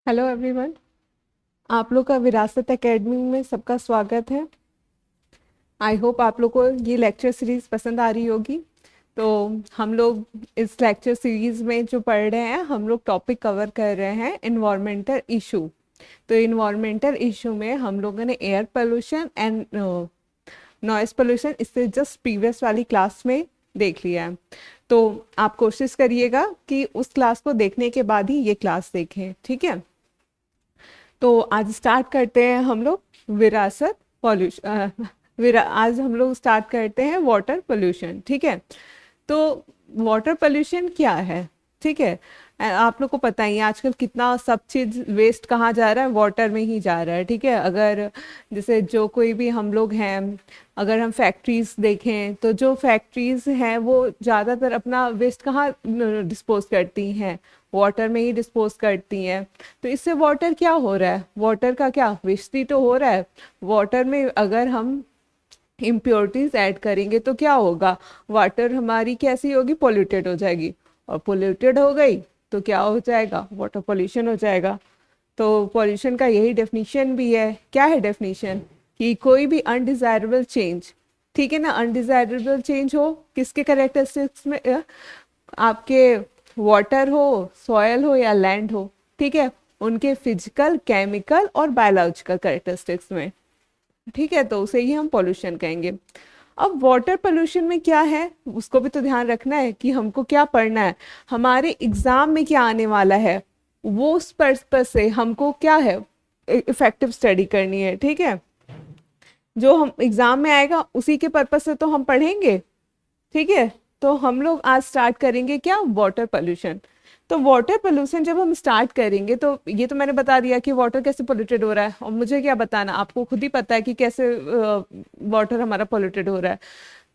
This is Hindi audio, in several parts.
Hello everyone. आप लोग का विरासत एकेडमी में सबका स्वागत है। आई होप आप लोग को ये लेक्चर सीरीज पसंद आ रही होगी। तो हम लोग इस लेक्चर सीरीज में जो पढ़ रहे हैं, हम लोग टॉपिक कवर कर रहे हैं इन्वायरमेंटल इशू। तो इन्वायरमेंटल इशू में हम लोगों ने air pollution and noise pollution इससे जस्ट प्रीवियस वाली क्लास में देख लिया है। तो आप कोशिश करिएगा कि उस क्लास को देखने के बाद ही ये क्लास देखें, ठीक है। तो आज स्टार्ट करते हैं हम लोग विरासत पॉल्यूशन आज हम लोग स्टार्ट करते हैं वाटर पोल्यूशन, ठीक है। तो वाटर पोल्यूशन क्या है, ठीक है। आप लोग को पता ही है आजकल कितना सब चीज़ वेस्ट कहाँ जा रहा है, वाटर में ही जा रहा है, ठीक है। अगर जैसे जो कोई भी हम लोग हैं, अगर हम फैक्ट्रीज देखें तो जो फैक्ट्रीज हैं वो ज़्यादातर अपना वेस्ट कहाँ डिस्पोज करती हैं, वाटर में ही डिस्पोज करती हैं। तो इससे वाटर क्या हो रहा है, वाटर का क्या वेस्ट ही तो हो रहा है। वाटर में अगर हम इम्प्योरिटीज ऐड करेंगे तो क्या होगा, वाटर हमारी कैसी होगी, पोल्यूटेड हो जाएगी। और पोल्यूटेड हो गई तो क्या हो जाएगा, वाटर पोल्यूशन हो जाएगा। तो पोल्यूशन का यही डेफिनेशन भी है। क्या है डेफिनेशन, कि कोई भी अनडिजायरेबल चेंज, ठीक है ना, अनडिजायरेबल चेंज हो किसके करेक्टरिस्टिक्स में, आपके वाटर हो, सॉयल हो या लैंड हो, ठीक है, उनके फिजिकल, केमिकल और बायोलॉजिकल करेक्टरिस्टिक्स में, ठीक है। तो उसे ही हम पोल्यूशन कहेंगे। अब वाटर पोल्यूशन में क्या है उसको भी तो ध्यान रखना है कि हमको क्या पढ़ना है, हमारे एग्जाम में क्या आने वाला है, वो उस पर्पस से हमको क्या है इफेक्टिव स्टडी करनी है, ठीक है। जो हम एग्जाम में आएगा उसी के पर्पस से तो हम पढ़ेंगे, ठीक है। तो हम लोग आज स्टार्ट करेंगे क्या, वाटर पोल्यूशन। तो वाटर पोल्यूशन जब हम स्टार्ट करेंगे तो ये तो मैंने बता दिया कि वाटर कैसे पोल्यूटेड हो रहा है, और मुझे क्या बताना, आपको खुद ही पता है कि कैसे वाटर हमारा पोल्यूटेड हो रहा है।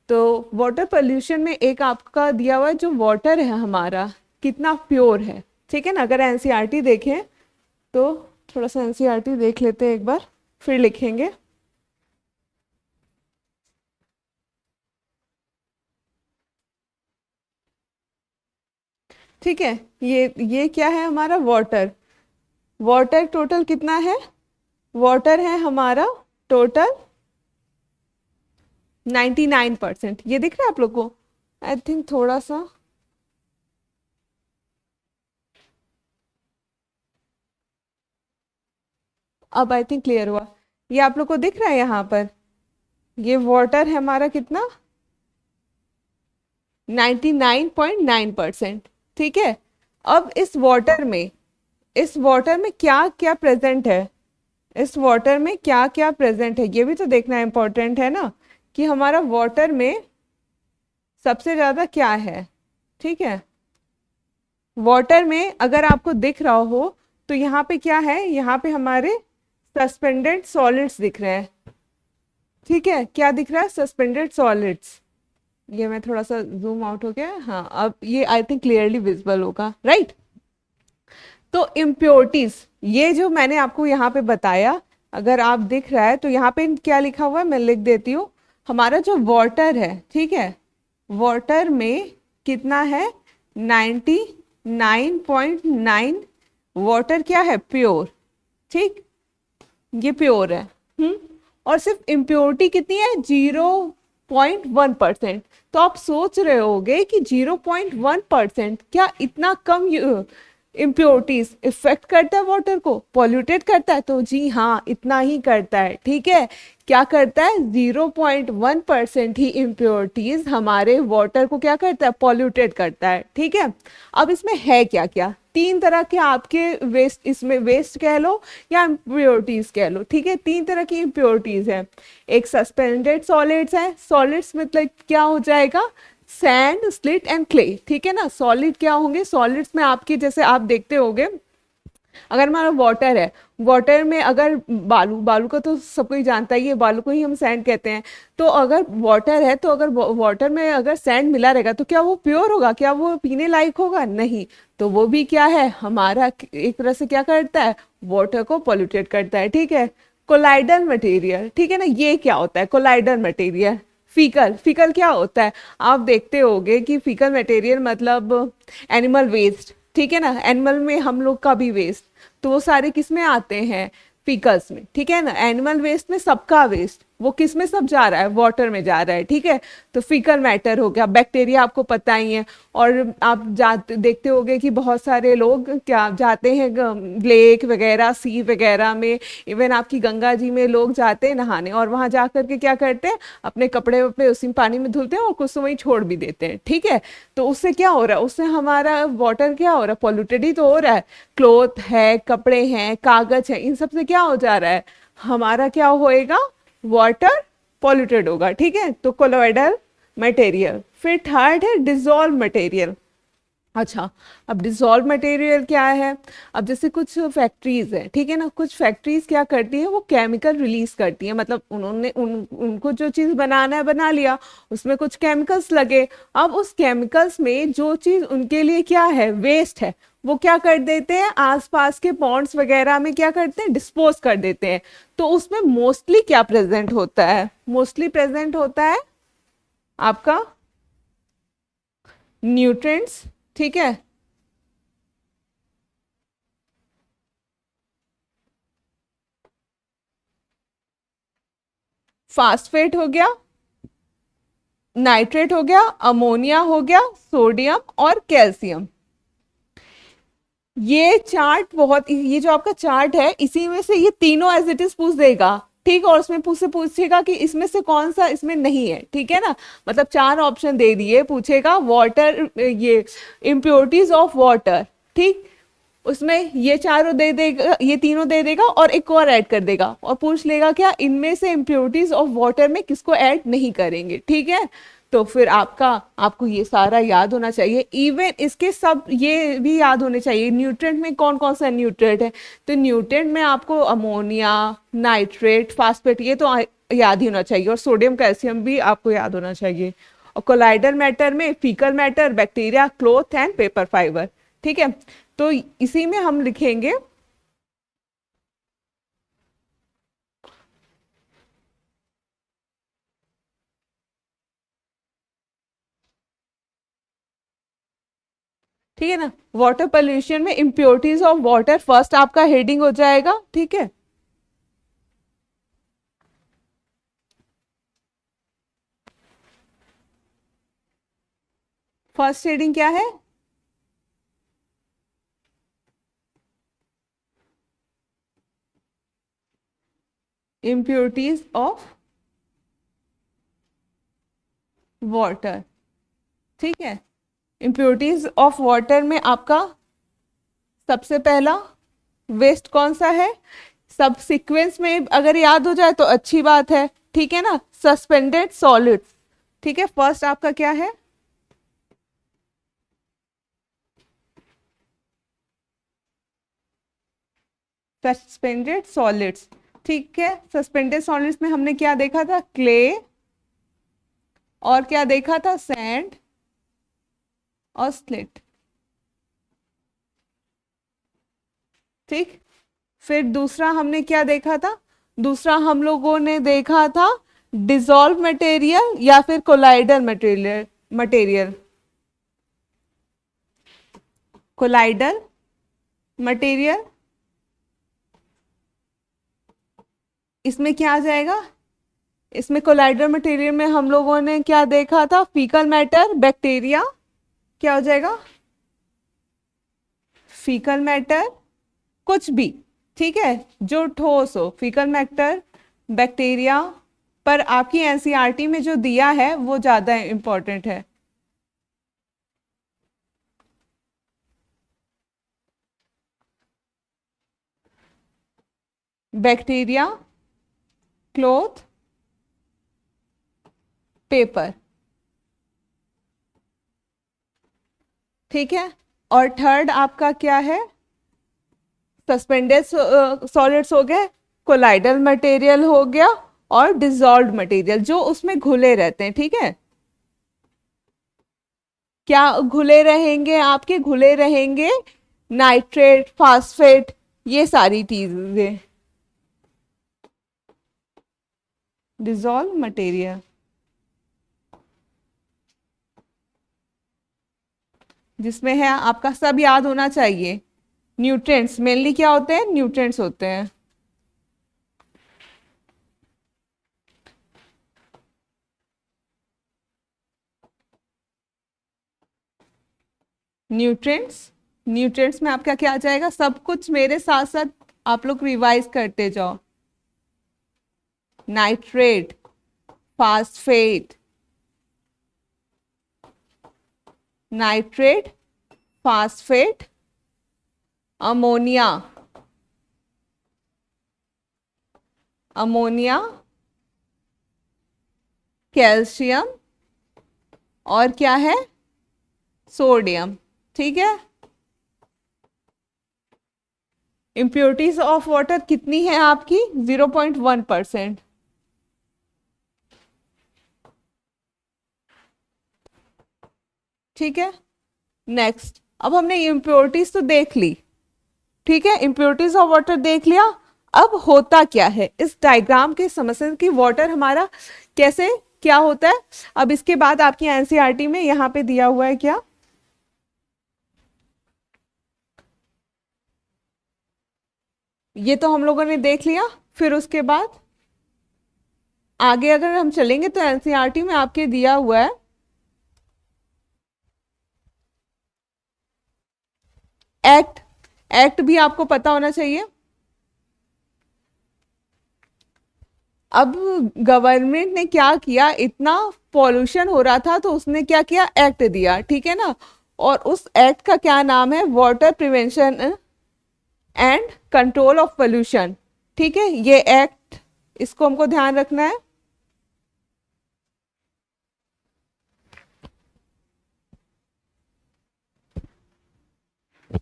तो वाटर पोल्यूशन में एक आपका दिया हुआ है जो वाटर है हमारा कितना प्योर है, ठीक है ना। अगर एनसीईआरटी देखें तो थोड़ा सा एनसीईआरटी देख लेते हैं एक बार, फिर लिखेंगे, ठीक है। ये क्या है हमारा वाटर, वाटर टोटल कितना है, वाटर है हमारा टोटल 99%। ये दिख रहा है आप लोग को, आई थिंक थोड़ा सा, अब आई थिंक क्लियर हुआ। ये आप लोग को दिख रहा है यहाँ पर, ये वाटर है हमारा कितना, 99.9%, ठीक है। अब इस वाटर में क्या क्या प्रेजेंट है, इस वाटर में क्या क्या प्रेजेंट है ये भी तो देखना इम्पोर्टेंट है ना, कि हमारा वाटर में सबसे ज्यादा क्या है, ठीक है। वाटर में अगर आपको दिख रहा हो तो यहाँ पे क्या है, यहाँ पे हमारे सस्पेंडेड सॉलिड्स दिख रहे हैं, ठीक है। क्या दिख रहा है, सस्पेंडेड सॉलिड्स। ये मैं थोड़ा सा जूम आउट हो गया, हाँ अब ये आई थिंक क्लियरली विजिबल होगा, राइट। तो इम्प्योरिटीज, ये जो मैंने आपको यहाँ पे बताया, अगर आप दिख रहा है तो यहाँ पे क्या लिखा हुआ है मैं लिख देती हूँ। हमारा जो वाटर है, ठीक है, वाटर में कितना है, 99.9। वाटर क्या है, प्योर, ठीक, ये प्योर है। हम्म। और सिर्फ इम्प्योरिटी कितनी है, 0.1%। तो आप सोच रहे होगे कि 0.1% क्या इतना कम इम्प्योरिटीज इफेक्ट करता है वाटर को, पॉल्यूटेड करता है, तो जी हाँ इतना ही करता है, ठीक है। क्या करता है, 0.1% ही इम्प्योरिटीज हमारे वाटर को क्या करता है, पॉल्यूटेड करता है, ठीक है। अब इसमें है क्या क्या, तीन तरह के आपके वेस्ट, इसमें वेस्ट कह लो या इम्प्योरिटीज कह लो, ठीक है। तीन तरह की इम्प्योरिटीज है, एक सस्पेंडेड सॉलिड्स है, सॉलिड्स मतलब क्या हो जाएगा, सैंड, स्लिट एंड क्ले, ठीक है ना। सॉलिड क्या होंगे, सॉलिड्स में आपके जैसे आप देखते होंगे, अगर हमारा वाटर है, वाटर में अगर बालू, बालू का तो सब कोई जानता ही है, बालू को ही हम सैंड कहते हैं। तो अगर वाटर है तो अगर वाटर में अगर सैंड मिला रहेगा तो क्या वो प्योर होगा, क्या वो पीने लायक होगा, नहीं। तो वो भी क्या है हमारा एक तरह से क्या करता है, वाटर को पोल्यूटेड करता है, ठीक है। कोलाइडल मटेरियल, ठीक है ना, ये क्या होता है कोलाइडल मटेरियल, फीकल, फीकल क्या होता है, आप देखते होंगे कि फीकल मटेरियल मतलब एनिमल वेस्ट, ठीक है ना, एनिमल में हम लोग का भी वेस्ट। तो वो सारे किस में आते हैं, फीकल्स में, ठीक है ना। एनिमल वेस्ट में सबका वेस्ट वो किस में सब जा रहा है, वाटर में जा रहा है, ठीक है। तो फीकल मैटर हो गया, बैक्टीरिया आपको पता ही है। और आप जाते देखते होंगे कि बहुत सारे लोग क्या जाते हैं लेक वगैरह, सी वगैरह में, इवन आपकी गंगा जी में लोग जाते हैं नहाने, और वहां जा करके क्या करते हैं, अपने कपड़े वपड़े उसी पानी में धुलते हैं और कुछ तो वहीं छोड़ भी देते हैं, ठीक है। तो उससे क्या हो रहा है, उससे हमारा वाटर क्या हो रहा है, पॉल्यूटेड ही तो हो रहा है। क्लोथ है, कपड़े हैं, कागज है, इन सब से क्या हो जा रहा है, हमारा क्या होएगा, वाटर पॉल्यूटेड होगा, ठीक है। तो कोलोइडल मटेरियल। फिर थर्ड है डिजोल्व मटेरियल। अच्छा, अब डिसॉल्व मटेरियल क्या है, अब जैसे कुछ फैक्ट्रीज है, ठीक है ना, कुछ फैक्ट्रीज क्या करती है, वो केमिकल रिलीज करती है, मतलब उन्होंने उनको जो चीज बनाना है बना लिया, उसमें कुछ केमिकल्स लगे। अब उस केमिकल्स में जो चीज उनके लिए क्या है, वेस्ट है, वो क्या कर देते हैं, आसपास के पॉन्ड्स वगैरह में क्या करते हैं, डिस्पोज कर देते हैं। तो उसमें मोस्टली क्या प्रेजेंट होता है, मोस्टली प्रेजेंट होता है आपका न्यूट्रिएंट्स, ठीक है। फास्फेट हो गया, नाइट्रेट हो गया, अमोनिया हो गया, सोडियम और कैल्शियम। ये चार्ट बहुत, ये जो आपका चार्ट है इसी में से ये तीनों एज इट इज पूछ देगा, ठीक। और उसमें पूछेगा कि इसमें से कौन सा इसमें नहीं है, ठीक है ना। मतलब चार ऑप्शन दे दिए, पूछेगा वाटर, ये इम्प्योरिटीज ऑफ वाटर, ठीक। उसमें ये चारों दे देगा, ये तीनों दे देगा और एक और ऐड कर देगा, और पूछ लेगा क्या इनमें से इम्प्योरिटीज ऑफ वाटर में किसको ऐड नहीं करेंगे, ठीक है। तो फिर आपको ये सारा याद होना चाहिए, इवन इसके सब ये भी याद होने चाहिए, न्यूट्रिएंट में कौन कौन सा न्यूट्रिएंट है। तो न्यूट्रिएंट में आपको अमोनिया, नाइट्रेट, फास्फेट, ये तो याद ही होना चाहिए, और सोडियम कैल्शियम भी आपको याद होना चाहिए। और कोलाइडल मैटर में faecal matter, bacteria, cloth and paper fibre, ठीक है। तो इसी में हम लिखेंगे, ठीक है ना। वाटर पोल्यूशन में इम्प्योरिटीज ऑफ वाटर फर्स्ट आपका हेडिंग हो जाएगा, ठीक है। फर्स्ट हेडिंग क्या है, इम्प्योरिटीज ऑफ वाटर, ठीक है। इम्प्योरिटीज ऑफ वाटर में आपका सबसे पहला वेस्ट कौन सा है, सब सीक्वेंस में अगर याद हो जाए तो अच्छी बात है, ठीक है ना। सस्पेंडेड सॉलिड्स, ठीक है, फर्स्ट आपका क्या है, सस्पेंडेड सॉलिड्स, ठीक है। सस्पेंडेड सॉलिड्स में हमने क्या देखा था, क्ले, और क्या देखा था, सैंड और स्लिट, ठीक। फिर दूसरा हमने क्या देखा था, दूसरा हम लोगों ने देखा था डिसॉल्व मटेरियल या फिर colloidal material, material colloidal material. इसमें क्या आ जाएगा, इसमें कोलाइडल मटेरियल में हम लोगों ने क्या देखा था, फीकल मैटर, बैक्टीरिया, क्या हो जाएगा, फीकल मैटर, कुछ भी, ठीक है, जो ठोस हो, फीकल मैटर, बैक्टीरिया। पर आपकी एनसीईआरटी में जो दिया है वो ज्यादा इंपॉर्टेंट है, बैक्टीरिया, क्लोथ, पेपर, ठीक है। और थर्ड आपका क्या है, सस्पेंडेड सॉलिड्स हो गए, कोलाइडल मटेरियल हो गया, और डिसॉल्व्ड मटेरियल जो उसमें घुले रहते हैं, ठीक है। क्या घुले रहेंगे, आपके घुले रहेंगे नाइट्रेट, फास्फेट, ये सारी चीजें, डिसॉल्व मटेरियल, जिसमें है आपका सब याद होना चाहिए, न्यूट्रिएंट्स मेनली क्या होते हैं, न्यूट्रिएंट्स होते हैं। न्यूट्रिएंट्स, न्यूट्रिएंट्स में आपका क्या आ जाएगा, सब कुछ मेरे साथ साथ आप लोग रिवाइज करते जाओ। Nitrate, phosphate, nitrate, phosphate, ammonia, ammonia, calcium, और क्या है, सोडियम। ठीक है। इम्प्योरिटीज ऑफ वाटर कितनी है आपकी, 0.1%। ठीक है। नेक्स्ट, अब हमने इम्प्योरिटीज तो देख ली, ठीक है, इम्प्योरिटीज ऑफ वाटर देख लिया। अब होता क्या है इस डायग्राम के समझ कि वाटर हमारा कैसे क्या होता है। अब इसके बाद आपकी एनसीईआरटी में यहाँ पे दिया हुआ है क्या, ये तो हम लोगों ने देख लिया। फिर उसके बाद आगे अगर हम चलेंगे तो एनसीईआरटी में आपके दिया हुआ है एक्ट, एक्ट भी आपको पता होना चाहिए। अब गवर्नमेंट ने क्या किया, इतना पॉल्यूशन हो रहा था तो उसने क्या किया, एक्ट दिया, ठीक है ना। और उस एक्ट का क्या नाम है, water prevention and control of pollution. ठीक है, ये एक्ट, इसको हमको ध्यान रखना है।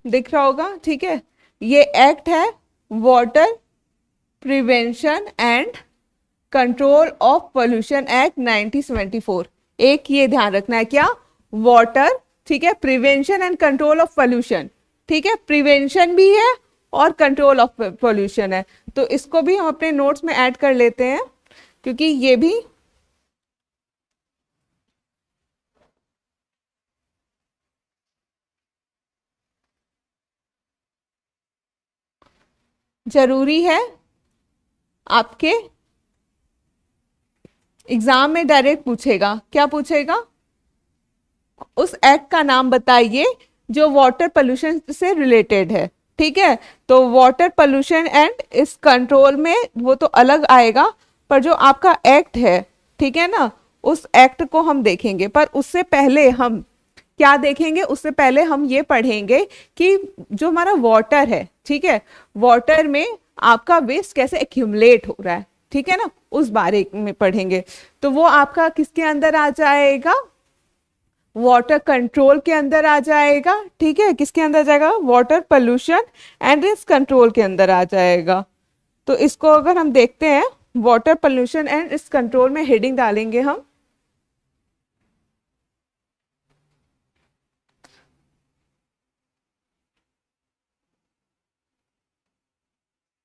दिख रहा होगा, ठीक है। ये एक्ट है water prevention and control of pollution act 1974। एक ये ध्यान रखना है क्या, वाटर, ठीक है, prevention and control of pollution. ठीक है, प्रिवेंशन भी है और कंट्रोल ऑफ पोल्यूशन है। तो इसको भी हम अपने नोट्स में ऐड कर लेते हैं क्योंकि ये भी जरूरी है। आपके एग्जाम में डायरेक्ट पूछेगा, क्या पूछेगा, उस एक्ट का नाम बताइए जो वाटर पोल्यूशन से रिलेटेड है। ठीक है, तो वाटर पोल्यूशन एंड इस कंट्रोल में वो तो अलग आएगा, पर जो आपका एक्ट है, ठीक है ना, उस एक्ट को हम देखेंगे। पर उससे पहले हम क्या देखेंगे, उससे पहले हम ये पढ़ेंगे कि जो हमारा वाटर है, ठीक है, वाटर में आपका वेस्ट कैसे एक्यूमुलेट हो रहा है, ठीक है ना, उस बारे में पढ़ेंगे। तो वो आपका किसके अंदर आ जाएगा, वाटर कंट्रोल के अंदर आ जाएगा। ठीक है, किसके अंदर जाएगा, वाटर पोल्यूशन एंड इस कंट्रोल के अंदर आ जाएगा। तो इसको अगर हम देखते हैं, वाटर पोल्यूशन एंड इस कंट्रोल में हेडिंग डालेंगे हम,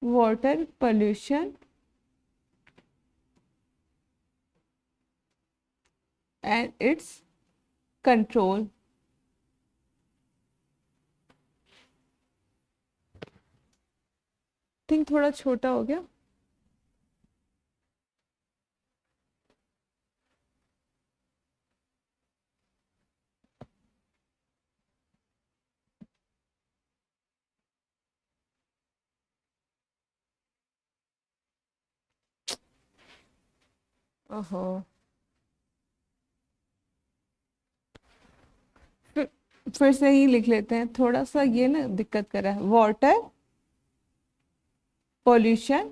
water pollution and it's control. Think थोड़ा छोटा हो गया। ओहो, फिर फिर से ही लिख लेते हैं, थोड़ा सा ये ना दिक्कत कर रहा है, वाटर पोल्यूशन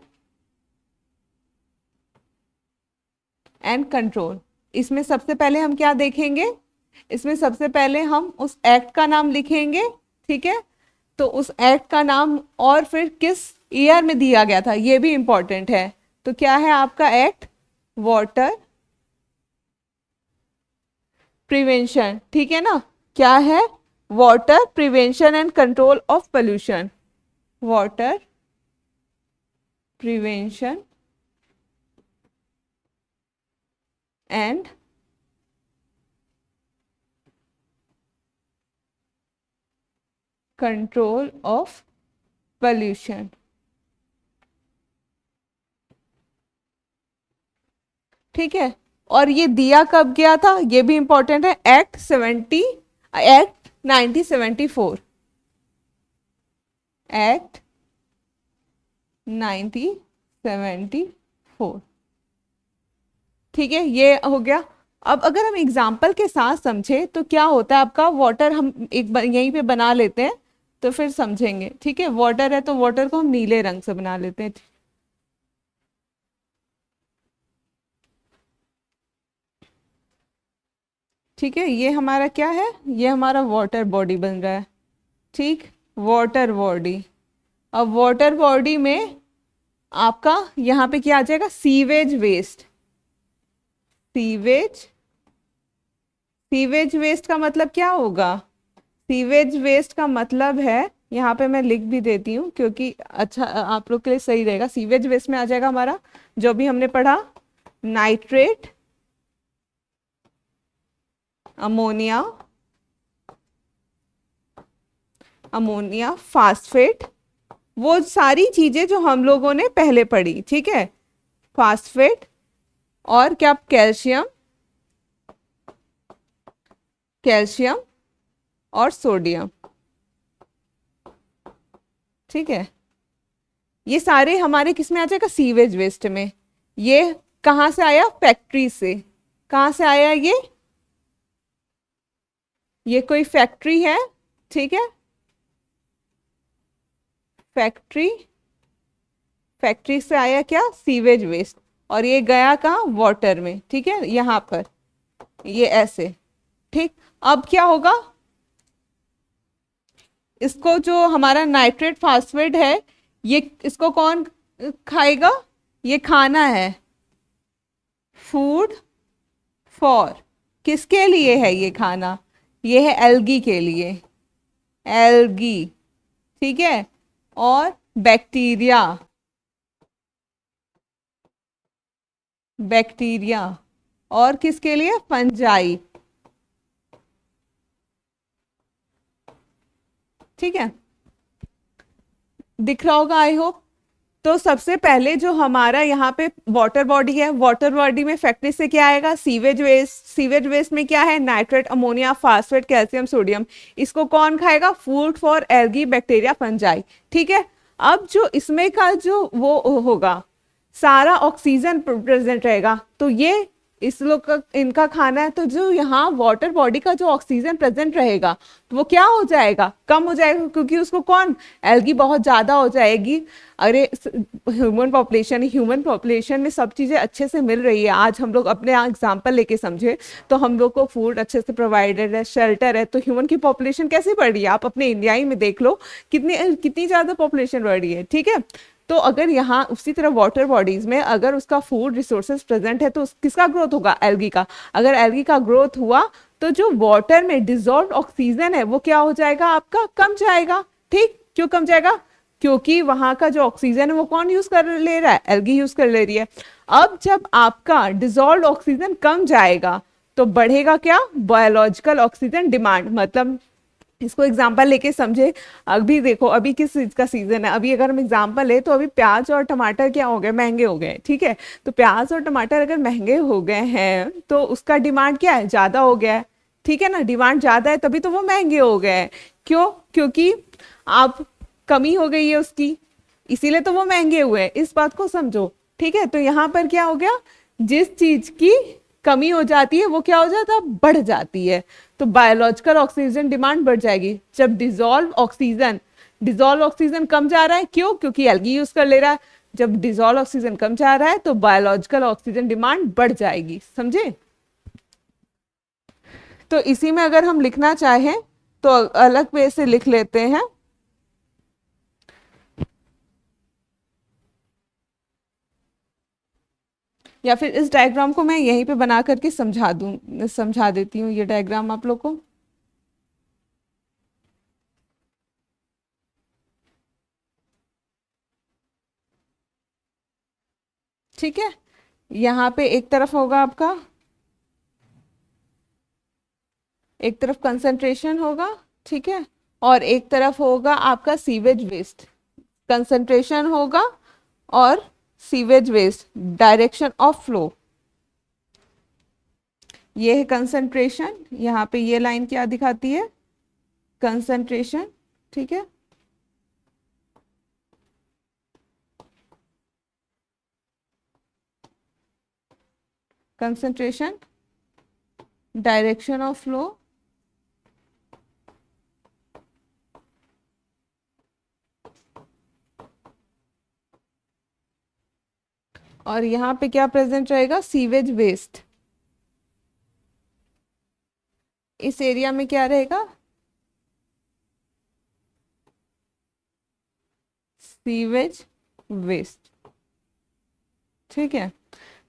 एंड कंट्रोल। इसमें सबसे पहले हम क्या देखेंगे, इसमें सबसे पहले हम उस एक्ट का नाम लिखेंगे। ठीक है, तो उस एक्ट का नाम और फिर किस ईयर में दिया गया था ये भी इंपॉर्टेंट है। तो क्या है आपका एक्ट, वाटर प्रिवेंशन, ठीक है ना, क्या है, water prevention and control of pollution, water prevention and control of pollution. ठीक है, और ये दिया कब गया था, ये भी इंपॉर्टेंट है, एक्ट 1974, एक्ट 1974। ठीक है, ये हो गया। अब अगर हम एग्जाम्पल के साथ समझे तो क्या होता है आपका, वाटर हम यहीं पे बना लेते हैं तो फिर समझेंगे। ठीक है, वाटर है तो वाटर को हम नीले रंग से बना लेते हैं। ठीक है, ये हमारा क्या है, ये हमारा वाटर बॉडी बन रहा है। ठीक, वाटर बॉडी। अब वाटर बॉडी में आपका यहाँ पे क्या आ जाएगा, sewage waste. Sewage, sewage waste का मतलब क्या होगा, सीवेज वेस्ट का मतलब है, यहाँ पे मैं लिख भी देती हूँ क्योंकि अच्छा आप लोग के लिए सही रहेगा। सीवेज वेस्ट में आ जाएगा हमारा जो भी हमने पढ़ा, नाइट्रेट, अमोनिया, अमोनिया फास्फेट, वो सारी चीजें जो हम लोगों ने पहले पढ़ी। ठीक है, फास्फेट, और क्या, कैल्शियम, कैल्शियम और सोडियम। ठीक है, ये सारे हमारे किस में आ जाएगा, सीवेज वेस्ट में। ये कहाँ से आया, फैक्ट्री से। कहाँ से आया ये कोई फैक्ट्री है। ठीक है, फैक्ट्री, फैक्ट्री से आया क्या, सीवेज वेस्ट, और ये गया कहाँ, वाटर में। ठीक है, यहाँ पर ये ऐसे। ठीक, अब क्या होगा, इसको जो हमारा नाइट्रेट फास्फेट है, ये इसको कौन खाएगा, ये खाना है, फूड फॉर, किसके लिए है ये खाना, ये है एल्गी के लिए, एल्गी। ठीक है, और बैक्टीरिया, बैक्टीरिया, और किसके लिए, फंजाई। ठीक है, दिख रहा होगा आई होप। तो सबसे पहले जो हमारा यहाँ पे वाटर बॉडी है, वाटर बॉडी में फैक्ट्री से क्या आएगा, सीवेज वेस्ट। सीवेज वेस्ट में क्या है, nitrate, ammonia, phosphate, calcium, sodium. इसको कौन खाएगा, food for algae, bacteria, fungi. ठीक है, अब जो इसमें का जो वो होगा, सारा ऑक्सीजन प्रेजेंट रहेगा, तो ये इस लोग का इनका खाना है, तो जो यहाँ वाटर बॉडी का जो ऑक्सीजन प्रेजेंट रहेगा तो वो क्या हो जाएगा, कम हो जाएगा, क्योंकि उसको कौन, एल्गी बहुत ज्यादा हो जाएगी। अरे ह्यूमन पॉपुलेशन में सब चीजें अच्छे से मिल रही है, आज हम लोग अपने एग्जाम्पल लेके समझे तो हम लोग को फूड अच्छे से प्रोवाइडेड है, शेल्टर है, तो ह्यूमन की पॉपुलेशन कैसे बढ़ रही है, आप अपने इंडिया ही में देख लो कितनी कितनी ज्यादा पॉपुलेशन बढ़ रही है। ठीक है, तो अगर यहाँ उसी तरह वाटर बॉडीज में अगर उसका फूड रिसोर्सेज प्रेजेंट है तो किसका ग्रोथ होगा, एल्गी का। अगर एल्गी का ग्रोथ हुआ तो जो वाटर में डिजॉल्व ऑक्सीजन है वो क्या हो जाएगा, आपका कम जाएगा। ठीक, क्यों कम जाएगा, क्योंकि वहां का जो ऑक्सीजन है वो कौन यूज कर ले रहा है, एल्गी यूज कर ले रही है। अब जब आपका डिजॉल्व ऑक्सीजन कम जाएगा तो बढ़ेगा क्या, बायोलॉजिकल ऑक्सीजन डिमांड। मतलब इसको एग्जाम्पल लेके समझे, अभी देखो अभी किस चीज का सीजन है, अभी अगर हम एग्जाम्पल ले तो अभी प्याज और टमाटर क्या हो गए, महंगे हो गए। ठीक है, तो प्याज और टमाटर अगर महंगे हो गए हैं तो उसका डिमांड क्या है, ज्यादा हो गया है। ठीक है ना, डिमांड ज्यादा है तभी तो वो महंगे हो गए हैं। क्यों, क्योंकि आप कमी हो गई है उसकी, इसीलिए तो वो महंगे हुए हैं, इस बात को समझो। ठीक है, तो यहाँ पर क्या हो गया, जिस चीज की कमी हो जाती है वो क्या हो जाता है, बढ़ जाती है, तो बायोलॉजिकल ऑक्सीजन डिमांड बढ़ जाएगी। जब डिजॉल्व ऑक्सीजन कम जा रहा है, क्यों, क्योंकि एल्गी यूज कर ले रहा है। जब डिजॉल्व ऑक्सीजन कम जा रहा है तो बायोलॉजिकल ऑक्सीजन डिमांड बढ़ जाएगी, समझे। तो इसी में अगर हम लिखना चाहें तो अलग वे से लिख लेते हैं, या फिर इस डायग्राम को मैं यहीं पे बना करके समझा देती हूँ ये डायग्राम आप लोग को। ठीक है, यहाँ पे एक तरफ होगा आपका, एक तरफ कंसंट्रेशन होगा। ठीक है, और एक तरफ होगा आपका सीवेज वेस्ट। कंसंट्रेशन होगा, और sewage waste, direction of flow. ये है कंसंट्रेशन, यहाँ पे ये लाइन क्या दिखाती है, कंसंट्रेशन, ठीक है। कंसंट्रेशन, डायरेक्शन ऑफ फ्लो, और यहाँ पे क्या प्रेजेंट रहेगा, सीवेज वेस्ट। इस एरिया में क्या रहेगा, सीवेज वेस्ट, ठीक है।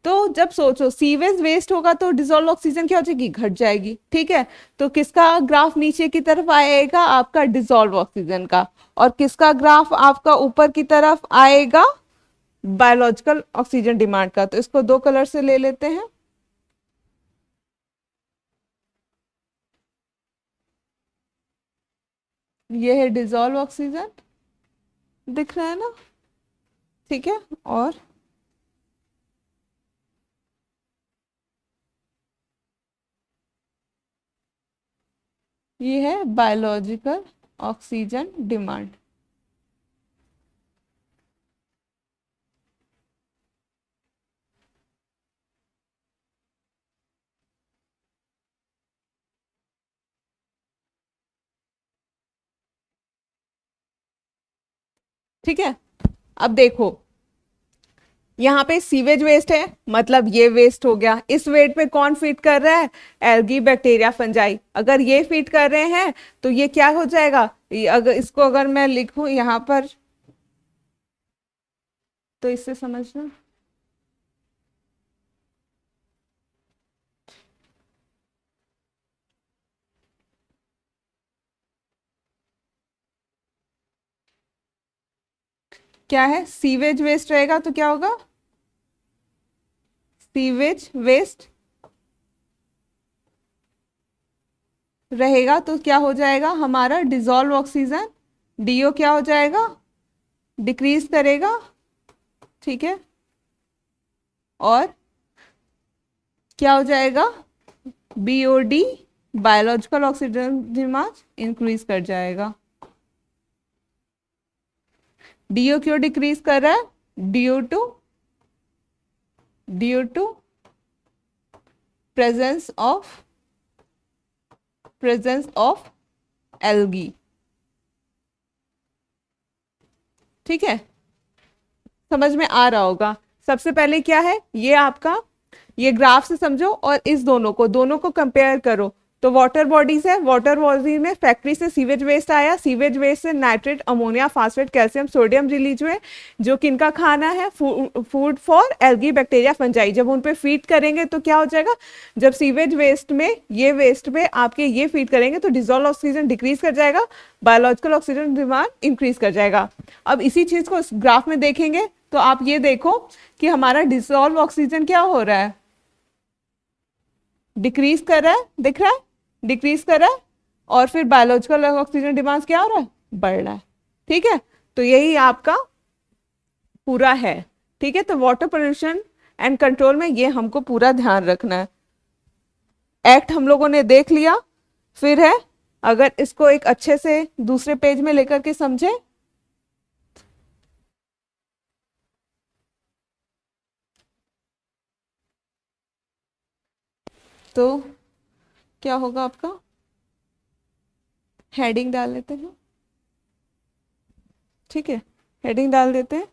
तो जब सोचो सीवेज वेस्ट होगा तो डिजोल्व ऑक्सीजन क्या हो जाएगी, घट जाएगी, ठीक है। तो किसका ग्राफ नीचे की तरफ आएगा, आपका डिजोल्व ऑक्सीजन का, और किसका ग्राफ आपका ऊपर की तरफ आएगा, बायोलॉजिकल ऑक्सीजन डिमांड का। तो इसको दो कलर से ले लेते हैं। ये है डिजोल्व ऑक्सीजन, दिख रहा है ना, ठीक है। और ये है बायोलॉजिकल ऑक्सीजन डिमांड। ठीक है। अब देखो, यहाँ पे सीवेज वेस्ट है, मतलब ये वेस्ट हो गया। इस वेट पे कौन फीड कर रहा है, एल्गी, बैक्टीरिया, फंजाई। अगर ये फीड कर रहे हैं तो ये क्या हो जाएगा, अगर इसको अगर मैं लिखूं यहाँ पर, तो इससे समझना, क्या है, सीवेज वेस्ट रहेगा तो क्या होगा, सीवेज वेस्ट रहेगा तो क्या हो जाएगा, हमारा डिजोल्व ऑक्सीजन, डीओ क्या हो जाएगा, डिक्रीज करेगा, ठीक है। और क्या हो जाएगा, BOD, biological oxygen demand increase कर जाएगा। डीओ क्यों डिक्रीज कर रहा है, due to presence of algae, ठीक है। समझ में आ रहा होगा। सबसे पहले क्या है, ये आपका, ये ग्राफ से समझो, और इस दोनों को कंपेयर करो। तो वाटर बॉडीज है, वाटर बॉडी में फैक्ट्री से सीवेज वेस्ट आया, सीवेज वेस्ट से nitrate, ammonia, phosphate, calcium, sodium release हुए, जो किनका खाना है, food for algae, bacteria, fungi. जब उन पे फीड करेंगे तो क्या हो जाएगा, जब सीवेज वेस्ट में, ये वेस्ट में आपके ये फीड करेंगे तो डिजोल्व ऑक्सीजन डिक्रीज कर जाएगा, बायोलॉजिकल ऑक्सीजन डिमांड इंक्रीज कर जाएगा। अब इसी चीज को ग्राफ में देखेंगे तो आप ये देखो कि हमारा डिसॉल्व ऑक्सीजन क्या हो रहा है, डिक्रीज कर रहा है, दिख रहा है, डिक्रीज कर रहा है। और फिर बायोलॉजिकल ऑक्सीजन डिमांड क्या हो रहा है, बढ़ रहा है, ठीक है। तो यही आपका पूरा है, ठीक है। तो वाटर पोल्यूशन एंड कंट्रोल में ये हमको पूरा ध्यान रखना है। एक्ट हम लोगों ने देख लिया, फिर है, अगर इसको एक अच्छे से दूसरे पेज में लेकर के समझे तो क्या होगा आपका, हेडिंग डाल लेते हैं, ठीक है, हेडिंग डाल देते हैं।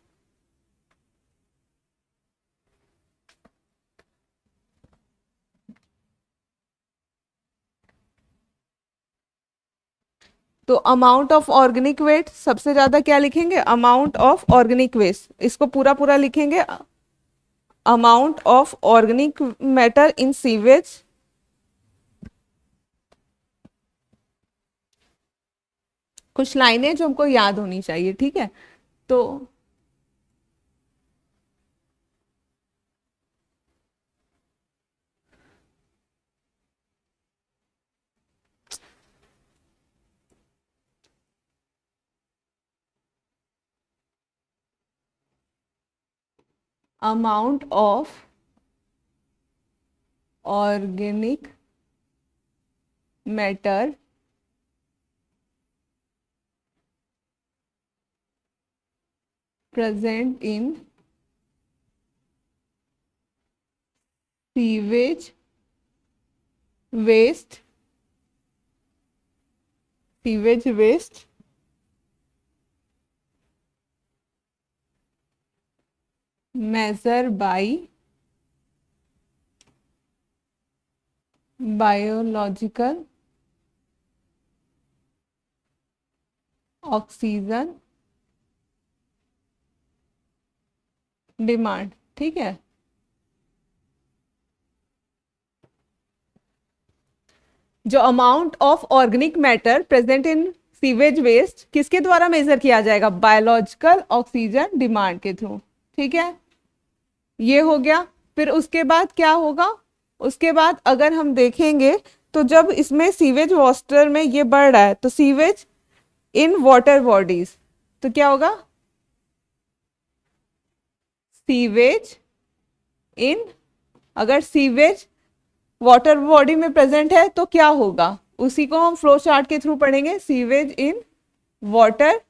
तो अमाउंट ऑफ ऑर्गेनिक वेस्ट, सबसे ज्यादा क्या लिखेंगे, अमाउंट ऑफ ऑर्गेनिक वेस्ट, इसको पूरा पूरा लिखेंगे, amount of organic matter in sewage, कुछ लाइनें जो हमको याद होनी चाहिए, ठीक है। तो amount of organic matter present in sewage waste measure by biological oxygen demand. ठीक है, जो amount of organic matter present in sewage waste किसके द्वारा मेजर किया जाएगा? बायोलॉजिकल ऑक्सीजन डिमांड के थ्रू। ठीक है, ये हो गया। फिर उसके बाद क्या होगा? उसके बाद अगर हम देखेंगे तो जब इसमें सीवेज वाटर में ये बढ़ रहा है तो सीवेज इन वाटर बॉडीज, तो क्या होगा? सीवेज इन, अगर सीवेज वाटर बॉडी में प्रेजेंट है तो क्या होगा? उसी को हम फ्लो चार्ट के थ्रू पढ़ेंगे। सीवेज इन वाटर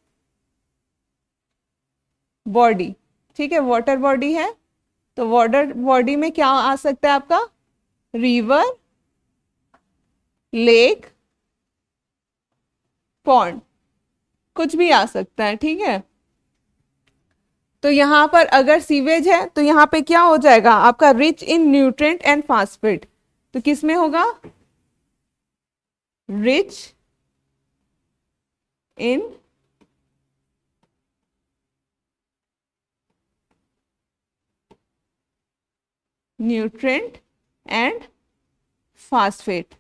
बॉडी, ठीक है, वाटर बॉडी है तो वाटर बॉडी में क्या आ सकता है आपका? रिवर, लेक, पॉन्ड, कुछ भी आ सकता है। ठीक है, तो यहां पर अगर सीवेज है तो यहां पे क्या हो जाएगा आपका? Rich in nutrient and phosphate. तो किस में होगा? Rich in nutrient and phosphate.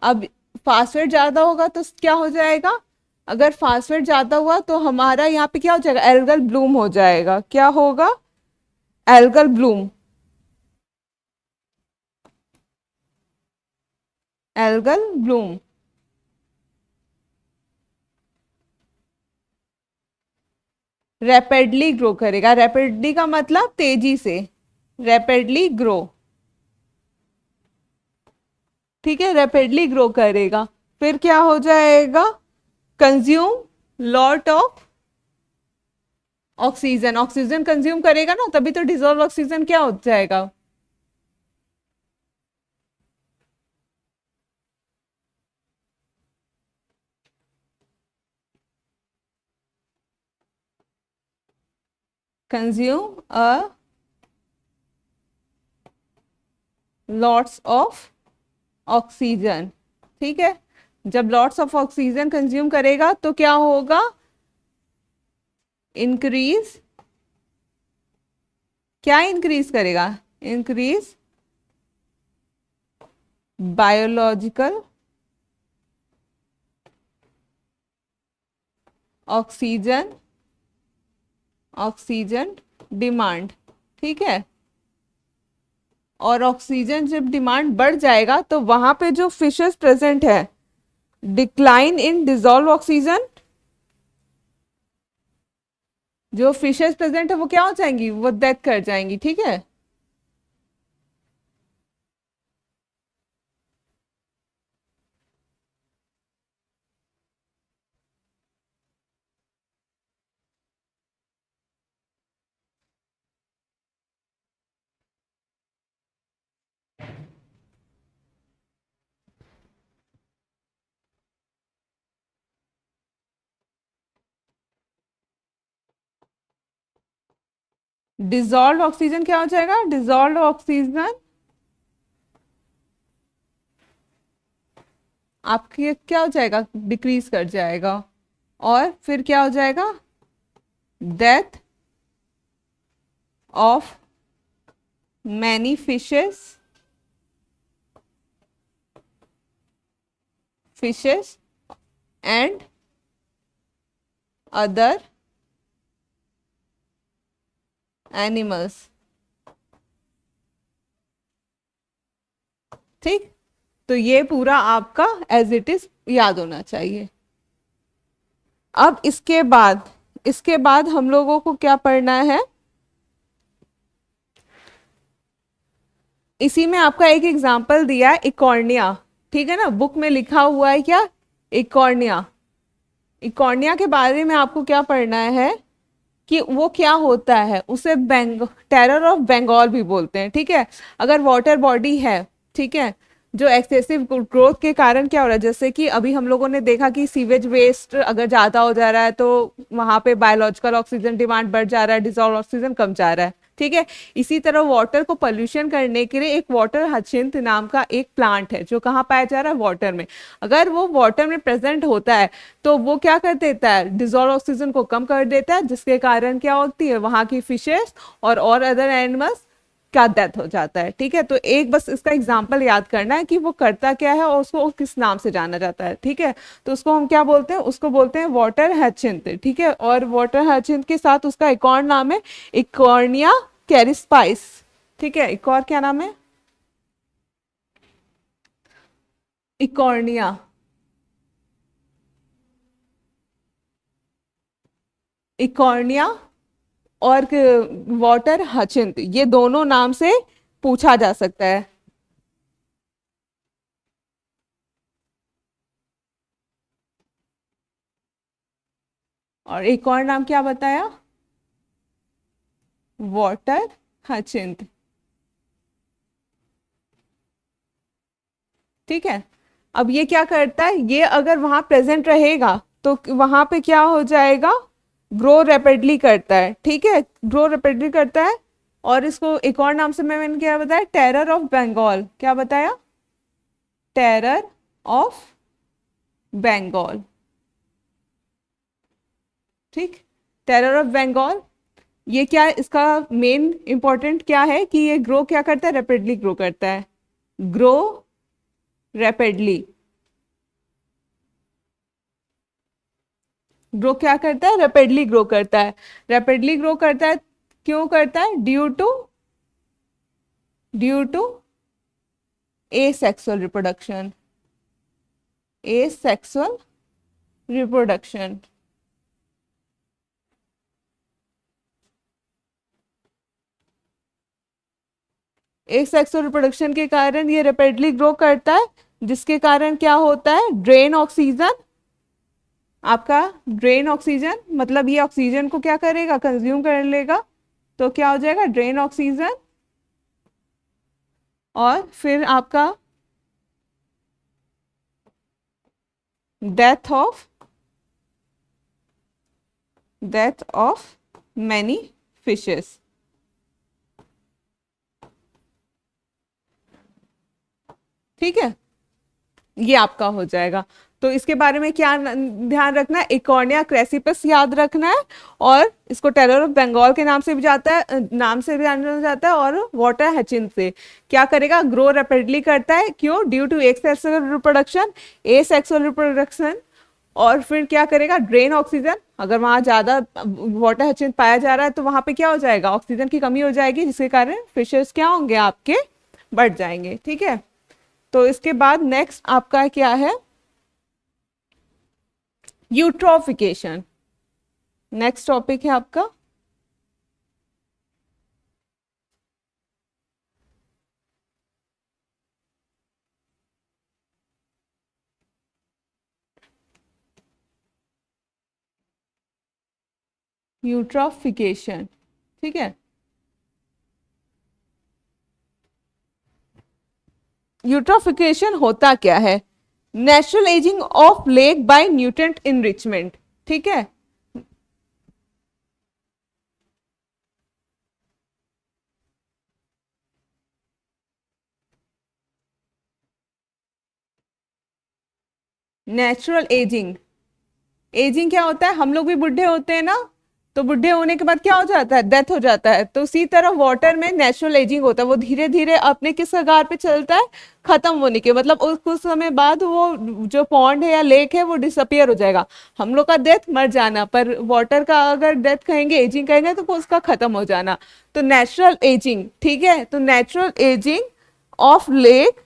अब फास्फेट ज्यादा होगा तो क्या हो जाएगा? अगर फास्फेट ज्यादा हुआ तो हमारा यहाँ पे क्या हो जाएगा? एल्गल ब्लूम हो जाएगा। क्या होगा? Algal Bloom, algal Bloom. Rapidly grow करेगा। रैपिडली का मतलब तेजी से, रैपिडली ग्रो। ठीक है, रैपिडली ग्रो करेगा। फिर क्या हो जाएगा? Consume lot of oxygen. Oxygen consume करेगा ना, तभी तो डिजोल्व ऑक्सीजन क्या हो जाएगा? Consume a lots of oxygen. ठीक है, जब लॉट्स ऑफ ऑक्सीजन कंज्यूम करेगा तो क्या होगा? इंक्रीज, क्या इंक्रीज करेगा? Increase biological oxygen, oxygen demand. ठीक है, और ऑक्सीजन जब डिमांड बढ़ जाएगा तो वहां पे जो फिशेस प्रेजेंट है, डिक्लाइन इन डिजोल्व ऑक्सीजन, जो फिशेस प्रेजेंट है वो क्या हो जाएंगी? वो डेथ कर जाएंगी। ठीक है, डिजोल्व ऑक्सीजन क्या हो जाएगा? डिजोल्व ऑक्सीजन आपके क्या हो जाएगा? डिक्रीज कर जाएगा। और फिर क्या हो जाएगा? Death of many fishes and other animals. ठीक, तो ये पूरा आपका एज इट इज याद होना चाहिए। अब इसके बाद इसके बाद हम लोगों को क्या पढ़ना है, इसी में आपका एक एग्जाम्पल दिया है इकॉर्निया, ठीक है ना, बुक में लिखा हुआ है क्या, इकॉर्निया। इकॉर्निया के बारे में आपको क्या पढ़ना है कि वो क्या होता है, उसे टेरर ऑफ बंगाल भी बोलते हैं, ठीक है। अगर वाटर बॉडी है, ठीक है, जो एक्सेसिव ग्रोथ के कारण क्या हो रहा है, जैसे कि अभी हम लोगों ने देखा कि सीवेज वेस्ट अगर ज़्यादा हो जा रहा है तो वहाँ पे बायोलॉजिकल ऑक्सीजन डिमांड बढ़ जा रहा है, डिजॉल्व ऑक्सीजन कम जा रहा है, ठीक है। इसी तरह वाटर को पोल्यूशन करने के लिए एक वाटर हचिंथ नाम का एक प्लांट है जो कहाँ पाया जा रहा है, वाटर में। अगर वो वाटर में प्रेजेंट होता है तो वो क्या कर देता है, डिजॉल्व ऑक्सीजन को कम कर देता है, जिसके कारण क्या होती है, वहां की फिशेस और अदर एनिमल्स का डेथ हो जाता है, ठीक है। तो एक बस इसका एग्जाम्पल याद करना है कि वो करता क्या है और उसको किस नाम से जाना जाता है, ठीक है। तो उसको हम क्या बोलते हैं, उसको बोलते हैं वाटर हैचिंथ, ठीक है। और वाटर हैचिंथ के साथ उसका एक और नाम है इकॉर्निया कैरिस्पाइस, ठीक है। एक और क्या नाम है, इकॉर्निया, इकॉर्निया और वाटर हचिंथ, ये दोनों नाम से पूछा जा सकता है। और एक और नाम क्या बताया, वाटर हचिंथ, ठीक है। अब ये क्या करता है, ये अगर वहां प्रेजेंट रहेगा तो वहां पे क्या हो जाएगा, ग्रो रैपिडली करता है, ठीक है, ग्रो रैपिडली करता है। और इसको एक और नाम से मैंने क्या बताया, टेरर ऑफ बंगाल, क्या बताया, टेरर ऑफ बंगाल, ठीक, टेरर ऑफ बंगाल। ये क्या है, इसका मेन इंपॉर्टेंट क्या है कि ये ग्रो क्या करता है, रैपिडली ग्रो करता है, ग्रो रैपिडली, ग्रो क्या करता है, रैपिडली ग्रो करता है। रैपिडली ग्रो करता है, क्यों करता है, due to asexual reproduction, asexual reproduction, asexual reproduction के कारण ये रैपिडली ग्रो करता है, जिसके कारण क्या होता है, ड्रेन ऑक्सीजन, आपका ड्रेन ऑक्सीजन, मतलब ये ऑक्सीजन को क्या करेगा, कंज्यूम कर लेगा, तो क्या हो जाएगा, ड्रेन ऑक्सीजन। और फिर आपका डेथ ऑफ मैनी फिशेस, ठीक है, ये आपका हो जाएगा। तो इसके बारे में क्या ध्यान रखना है, इकॉर्निया क्रेसिपस याद रखना है, और इसको टेरर ऑफ बंगाल के नाम से भी जाता है, नाम से भी जाना जाता है, और वाटर हैचिंथ से क्या करेगा, ग्रो रैपिडली करता है, क्यों, due to asexual reproduction, asexual reproduction. और फिर क्या करेगा, ड्रेन ऑक्सीजन, अगर वहां ज्यादा वाटर हैचिंथ पाया जा रहा है तो वहां पे क्या हो जाएगा, ऑक्सीजन की कमी हो जाएगी, जिसके कारण फिशेस क्या होंगे आपके, बढ़ जाएंगे, ठीक है। तो इसके बाद नेक्स्ट आपका क्या है, यूट्रोफिकेशन, नेक्स्ट टॉपिक है आपका। यूट्रोफिकेशन, ठीक है। यूट्रोफिकेशन होता क्या है, natural ageing of lake bye nutrient enrichment, ठीक है। नेचुरल एजिंग, एजिंग क्या होता है, हम लोग भी बुढ़े होते हैं ना, तो बुढ़े होने के बाद क्या हो जाता है, डेथ हो जाता है। तो उसी तरह वाटर में नेचुरल एजिंग होता है, वो धीरे धीरे अपने किस कगार पे चलता है, खत्म होने के, मतलब उस कुछ समय बाद वो जो पॉन्ड है या लेक है वो डिसअपियर हो जाएगा। हम लोग का डेथ मर जाना, पर वाटर का अगर डेथ कहेंगे, एजिंग कहेंगे, तो वो उसका खत्म हो जाना। तो नेचुरल एजिंग, ठीक है, तो natural ageing of lake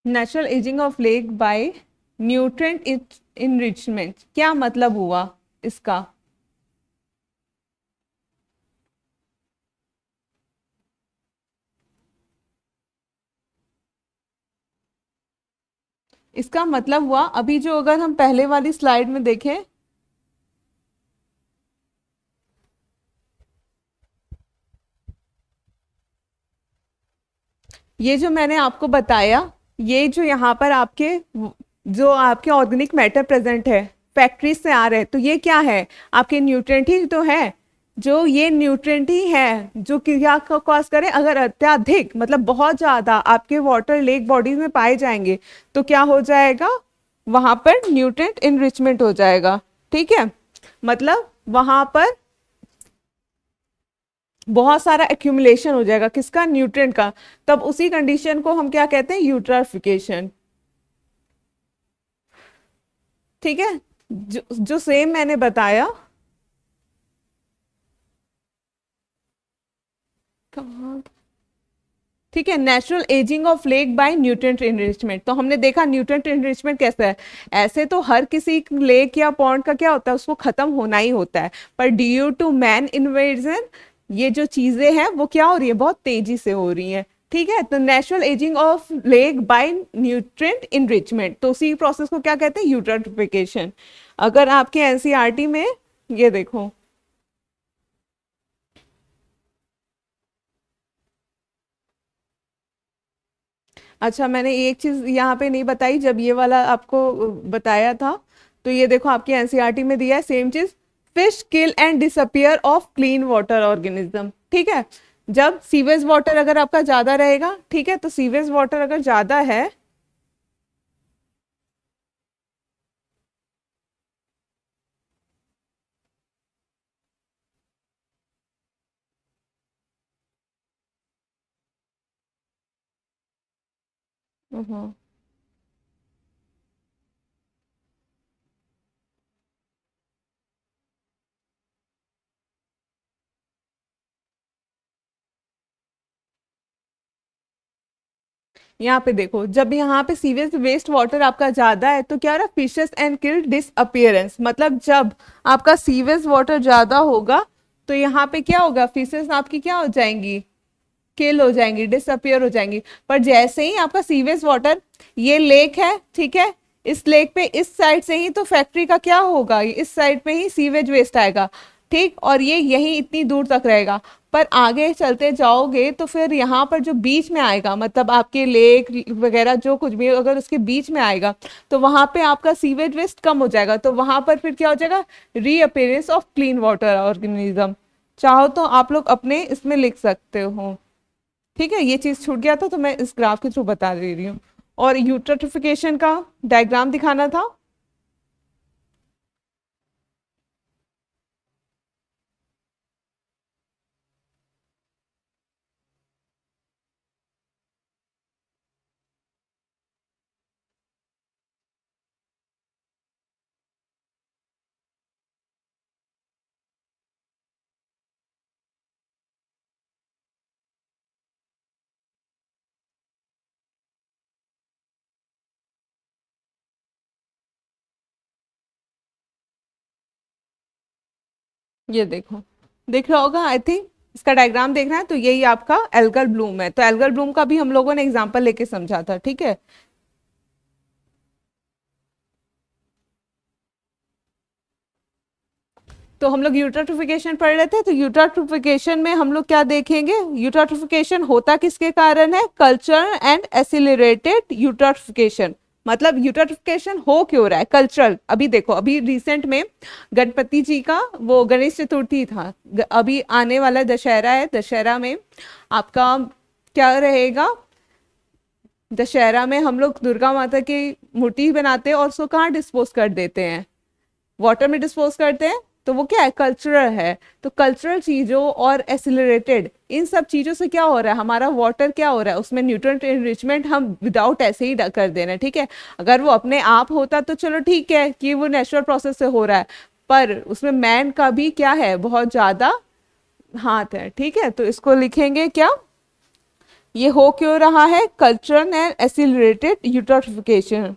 natural ageing of lake bye nutrient enrichment, क्या मतलब हुआ इसका? इसका मतलब हुआ, अभी जो अगर हम पहले वाली स्लाइड में देखें, ये जो मैंने आपको बताया, ये जो यहाँ पर आपके जो आपके ऑर्गेनिक मैटर प्रेजेंट है फैक्ट्री से आ रहे हैं, तो ये क्या है? आपके न्यूट्रिएंट ही तो है। जो ये न्यूट्रिएंट ही है जो क्या कॉज करे, अगर अत्यधिक मतलब बहुत ज्यादा आपके वाटर लेक बॉडीज में पाए जाएंगे तो क्या हो जाएगा? वहां पर न्यूट्रिएंट इनरिचमेंट हो जाएगा। ठीक है, मतलब वहां पर बहुत सारा एक्यूमुलेशन हो जाएगा, किसका? न्यूट्रिएंट का। तब उसी कंडीशन को हम क्या कहते हैं? यूट्राफिकेशन। ठीक है, जो सेम मैंने बताया। कहाँ? ठीक है, natural ageing of lake bye nutrient enrichment. तो हमने देखा न्यूट्रिएंट एनरिचमेंट कैसा है। ऐसे तो हर किसी लेक या पॉन्ड का क्या होता है, उसको खत्म होना ही होता है, पर ड्यू टू मैन इन्वेजन ये जो चीजें हैं वो क्या हो रही है? बहुत तेजी से हो रही हैं। ठीक है, तो natural ageing of lake bye nutrient enrichment, तो उसी प्रोसेस को क्या कहते हैं? यूट्राफिकेशन। अगर आपके एनसीईआरटी में ये देखो, अच्छा मैंने एक चीज यहाँ पे नहीं बताई, जब ये वाला आपको बताया था, तो ये देखो आपकी एनसीईआरटी में दिया है सेम चीज, fish kill and disappear of clean water organism. ठीक है, जब सीवेज वाटर अगर आपका ज्यादा रहेगा, ठीक है, तो सीवेज वाटर अगर ज्यादा है, हम्म, यहाँ पे देखो, जब यहाँ पे सीवेज वेस्ट वाटर आपका ज्यादा है तो क्या रहा? फिशेस एंड किल डिसअपियरेंस, मतलब जब आपका सीवेज वाटर ज्यादा होगा तो यहाँ पे क्या होगा? फिशेस आपकी क्या हो जाएंगी? किल हो जाएंगी, डिसअपियर हो जाएंगी। पर जैसे ही आपका सीवेज वाटर, ये लेक है, ठीक है, इस लेक पे इस साइड से ही तो फैक्ट्री का क्या होगा? इस साइड पे ही सीवेज वेस्ट आएगा, ठीक, और ये यही इतनी दूर तक रहेगा। पर आगे चलते जाओगे तो फिर यहाँ पर जो बीच में आएगा, मतलब आपके लेक वगैरह जो कुछ भी अगर उसके बीच में आएगा, तो वहां पे आपका सीवेज वेस्ट कम हो जाएगा, तो वहां पर फिर क्या हो जाएगा? रीअपेयरेंस ऑफ क्लीन वाटर ऑर्गेनिज्म। चाहो तो आप लोग अपने इसमें लिख सकते हो। ठीक है, ये चीज छूट गया था तो मैं इस ग्राफ के थ्रू बता दे रही हूँ। और यूट्रोफिकेशन का डायग्राम दिखाना था। ये देखो, दिख रहा होगा आई थिंक, इसका डायग्राम देखना है तो यही आपका एल्गल ब्लूम है। तो एल्गल ब्लूम का भी हम लोगों ने एग्जांपल लेके समझा था। ठीक है, तो हम लोग यूट्रोफिकेशन पढ़ रहे थे, तो यूट्रोफिकेशन में हम लोग क्या देखेंगे? यूट्रोफिकेशन होता किसके कारण है? Culture and accelerated eutrophication. मतलब यूट्रोफिकेशन हो क्यों रहा है? कल्चरल। अभी देखो, अभी रिसेंट में गणपति जी का वो गणेश चतुर्थी था, अभी आने वाला दशहरा है, दशहरा में आपका क्या रहेगा? दशहरा में हम लोग दुर्गा माता की मूर्ति बनाते हैं और उसको कहाँ डिस्पोज कर देते हैं? वाटर में डिस्पोज करते हैं। तो वो क्या है? कल्चरल है। तो कल्चरल चीजों और एसिलरेटेड इन सब चीजों से क्या हो रहा है? हमारा वाटर क्या हो रहा है? उसमें न्यूट्रिएंट एनरिचमेंट हम विदाउट ऐसे ही कर दे रहे हैं। ठीक है, अगर वो अपने आप होता तो चलो ठीक है कि वो नेचुरल प्रोसेस से हो रहा है, पर उसमें मैन का भी क्या है? बहुत ज्यादा हाथ है। ठीक है, तो इसको लिखेंगे क्या? ये हो क्यों रहा है? Cultural and accelerated eutrophication.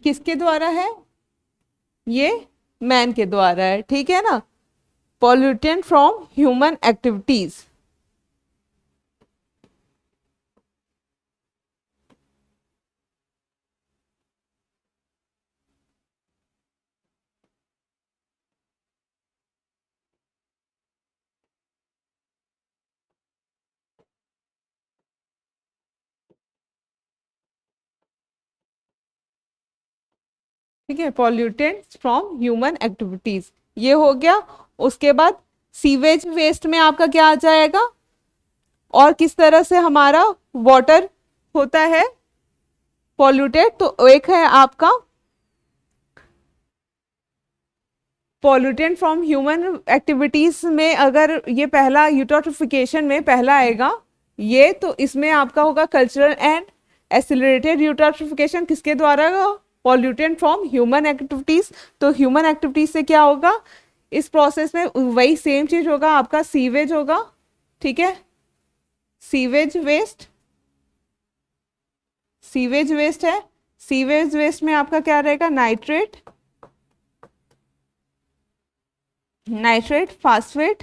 किसके द्वारा है? ये मैन के द्वारा है, ठीक है ना। Pollutant from human activities. ठीक है, पॉल्यूटेंट्स फ्रॉम ह्यूमन एक्टिविटीज, ये हो गया। उसके बाद सीवेज वेस्ट में आपका क्या आ जाएगा? और किस तरह से हमारा वाटर होता है पॉल्यूटेड? तो एक है आपका पॉल्यूटेंट फ्रॉम ह्यूमन एक्टिविटीज में, अगर ये पहला यूट्रोफिकेशन में पहला आएगा ये, तो इसमें आपका होगा कल्चरल एंड एक्सिलरेटेड यूट्रोफिकेशन। किसके द्वारा? Pollutant from human activities. तो ह्यूमन एक्टिविटीज से क्या होगा इस प्रोसेस में? वही सेम चीज होगा, आपका सीवेज होगा, ठीक है। सीवेज वेस्ट, सीवेज वेस्ट है। सीवेज वेस्ट में आपका क्या रहेगा? नाइट्रेट, नाइट्रेट फास्फेट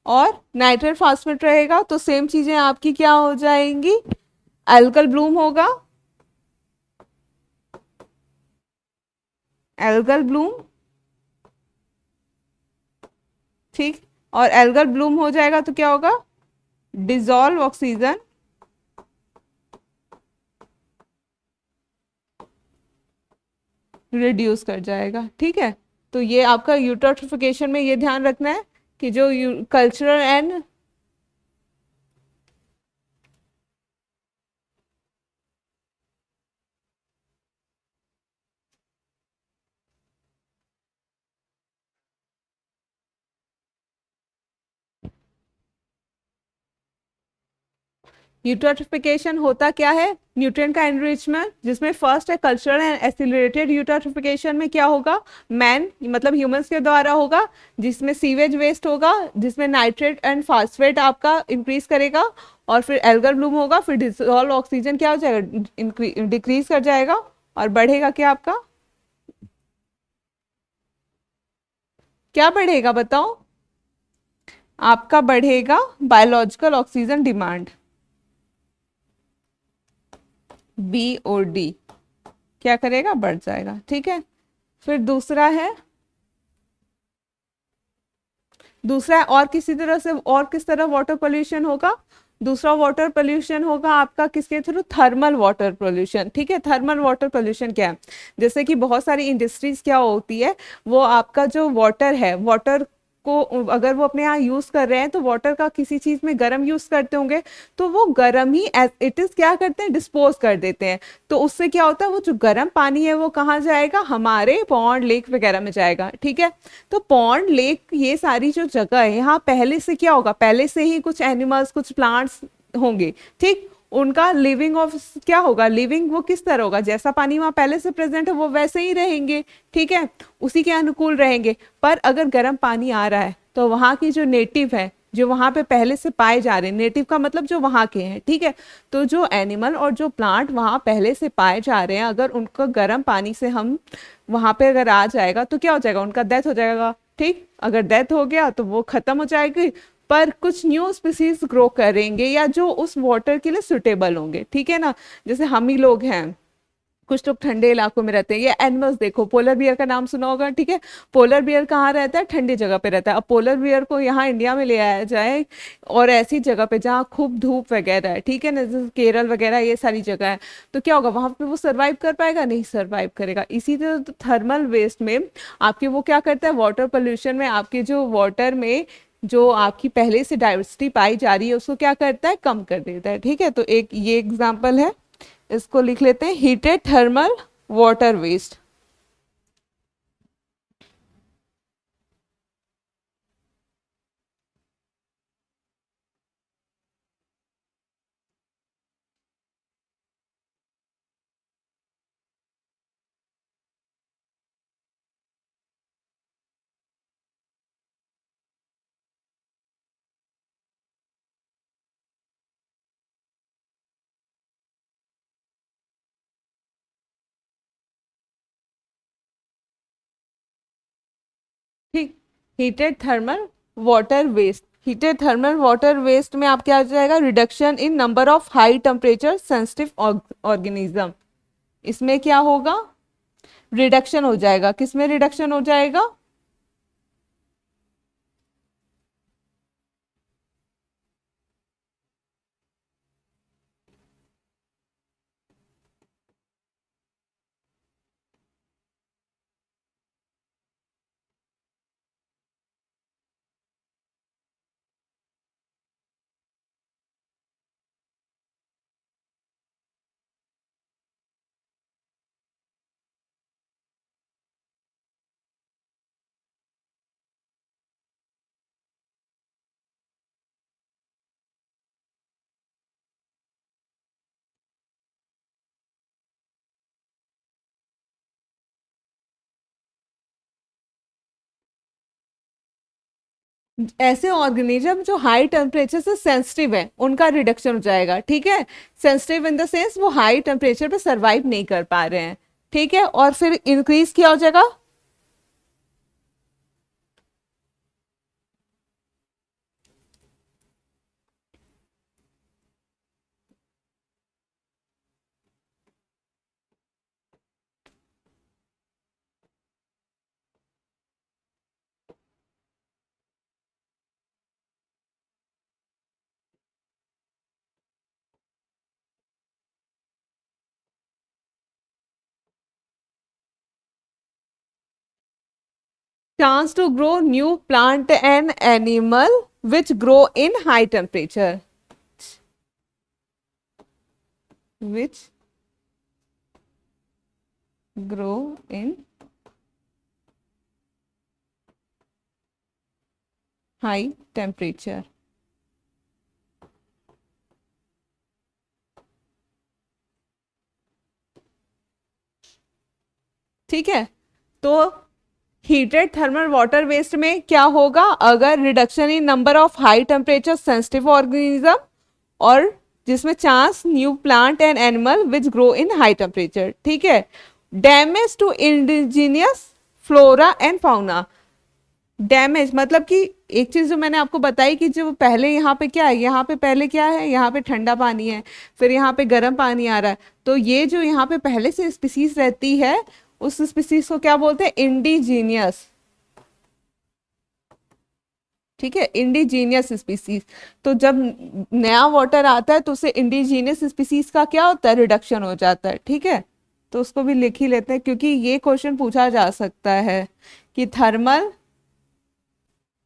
और नाइट्रेट फास्फेट रहेगा। तो सेम चीजें आपकी क्या हो जाएंगी? एल्गल ब्लूम होगा, एल्गल ब्लूम, ठीक। और एल्गल ब्लूम हो जाएगा तो क्या होगा? डिजॉल्व ऑक्सीजन, रिड्यूस कर जाएगा, ठीक है। तो ये आपका यूट्रोफिकेशन में ये ध्यान रखना है कि जो कल्चरल एंड यूट्रोफिकेशन होता क्या है? न्यूट्रिएंट का एनरिचमेंट, जिसमें फर्स्ट है कल्चरल एंड एक्सिलरेटेड यूट्रोफिकेशन में क्या होगा? मैन मतलब ह्यूमंस के द्वारा होगा, जिसमें सीवेज वेस्ट होगा, जिसमें नाइट्रेट एंड फास्फेट आपका इंक्रीज करेगा। और फिर एल्गल ब्लूम होगा, फिर डिसॉल्व ऑक्सीजन क्या हो जाएगा? डिक्रीज कर जाएगा। और बढ़ेगा क्या आपका? क्या बढ़ेगा बताओ? आपका बढ़ेगा बायोलॉजिकल ऑक्सीजन डिमांड, बी और डी क्या करेगा? बढ़ जाएगा, ठीक है। फिर दूसरा है, दूसरा है और किसी तरह से, और किस तरह वाटर पोल्यूशन होगा? दूसरा वाटर पोल्यूशन होगा आपका किसके थ्रू? थर्मल वाटर पोल्यूशन, ठीक है। थर्मल वाटर पोल्यूशन क्या है? जैसे कि बहुत सारी इंडस्ट्रीज क्या होती है, वो आपका जो वाटर है, वाटर को अगर वो अपने यहाँ यूज कर रहे हैं तो वाटर का किसी चीज में गर्म यूज करते होंगे, तो वो गर्म ही एज इट इज क्या करते हैं? डिस्पोज कर देते हैं। तो उससे क्या होता है? वो जो गर्म पानी है वो कहाँ जाएगा? हमारे पॉन्ड लेक वगैरह में जाएगा, ठीक है। तो पॉन्ड लेक ये सारी जो जगह है, यहाँ पहले से क्या होगा? पहले से ही कुछ एनिमल्स, कुछ प्लांट्स होंगे, ठीक। उनका लिविंग ऑफ क्या होगा? लिविंग वो किस तरह होगा? जैसा पानी वहां पहले से प्रेजेंट है वो वैसे ही रहेंगे, ठीक है, उसी के अनुकूल रहेंगे। पर अगर गर्म पानी आ रहा है तो वहां की जो नेटिव है, जो वहां पे पहले से पाए जा रहे हैं, नेटिव का मतलब जो वहां के हैं, ठीक है, तो जो एनिमल और जो प्लांट वहां पहले से पाए जा रहे हैं, अगर उनका गर्म पानी से हम वहां पे अगर आ जाएगा तो क्या हो जाएगा? उनका डेथ हो जाएगा, ठीक। अगर डेथ हो गया तो वो खत्म हो जाएगी, पर कुछ न्यू स्पीसीज ग्रो करेंगे या जो उस वाटर के लिए सुटेबल होंगे, ठीक है ना। जैसे हम ही लोग हैं, कुछ लोग ठंडे इलाकों में रहते हैं। ये एनिमल्स देखो, पोलर बियर का नाम सुना होगा, ठीक है। पोलर बियर कहाँ रहता है? ठंडी जगह पे रहता है। अब पोलर बियर को यहाँ इंडिया में ले आया जाए और ऐसी जगह पे जहाँ खूब धूप वगैरह है, ठीक है ना, जैसे केरल वगैरह ये सारी जगह है, तो क्या होगा वहां पे? वो सर्वाइव कर पाएगा? नहीं सर्वाइव करेगा। इसी तरह थर्मल वेस्ट में आपके वो क्या करता है, वाटर पोल्यूशन में आपके जो वाटर में जो आपकी पहले से डाइवर्सिटी पाई जा रही है उसको क्या करता है? कम कर देता है, ठीक है। तो एक ये एग्जांपल है, इसको लिख लेते हैं, हीटेड थर्मल वाटर वेस्ट। ठीक, heated thermal water waste, heated thermal water waste में आप क्या आ जाएगा? Reduction in number of high temperature sensitive organism. इसमें क्या होगा? रिडक्शन हो जाएगा। किसमें रिडक्शन हो जाएगा? ऐसे ऑर्गेनिज्म जो हाई टेम्परेचर से सेंसिटिव है उनका रिडक्शन हो जाएगा, ठीक है। सेंसिटिव इन द सेंस वो हाई टेम्परेचर पे सरवाइव नहीं कर पा रहे हैं, ठीक है। और फिर इंक्रीज क्या हो जाएगा? chance to grow new plant and animal which grow in high temperature, which grow in high temperature। ठीक है। तो हीटेड थर्मल वाटर वेस्ट में क्या होगा? अगर reduction in number of high temperature sensitive organism और जिसमें chance new plant and animal which grow in high temperature, ठीक है। Damage to indigenous flora and fauna. Damage मतलब कि एक चीज जो मैंने आपको बताई कि जो पहले यहाँ पे क्या है, यहाँ पे पहले क्या है, यहाँ पे ठंडा पानी है, फिर यहाँ पे गर्म पानी आ रहा है, तो ये जो यहाँ पे पहले से स्पीसीज रहती है उस स्पीसीज को क्या बोलते हैं? इंडिजीनियस, ठीक है, इंडिजीनियस स्पीसीज। तो जब नया वाटर आता है तो उसे इंडिजीनियस स्पीसीज का क्या होता है? रिडक्शन हो जाता है, ठीक है। तो उसको भी लिख ही लेते हैं क्योंकि ये क्वेश्चन पूछा जा सकता है कि थर्मल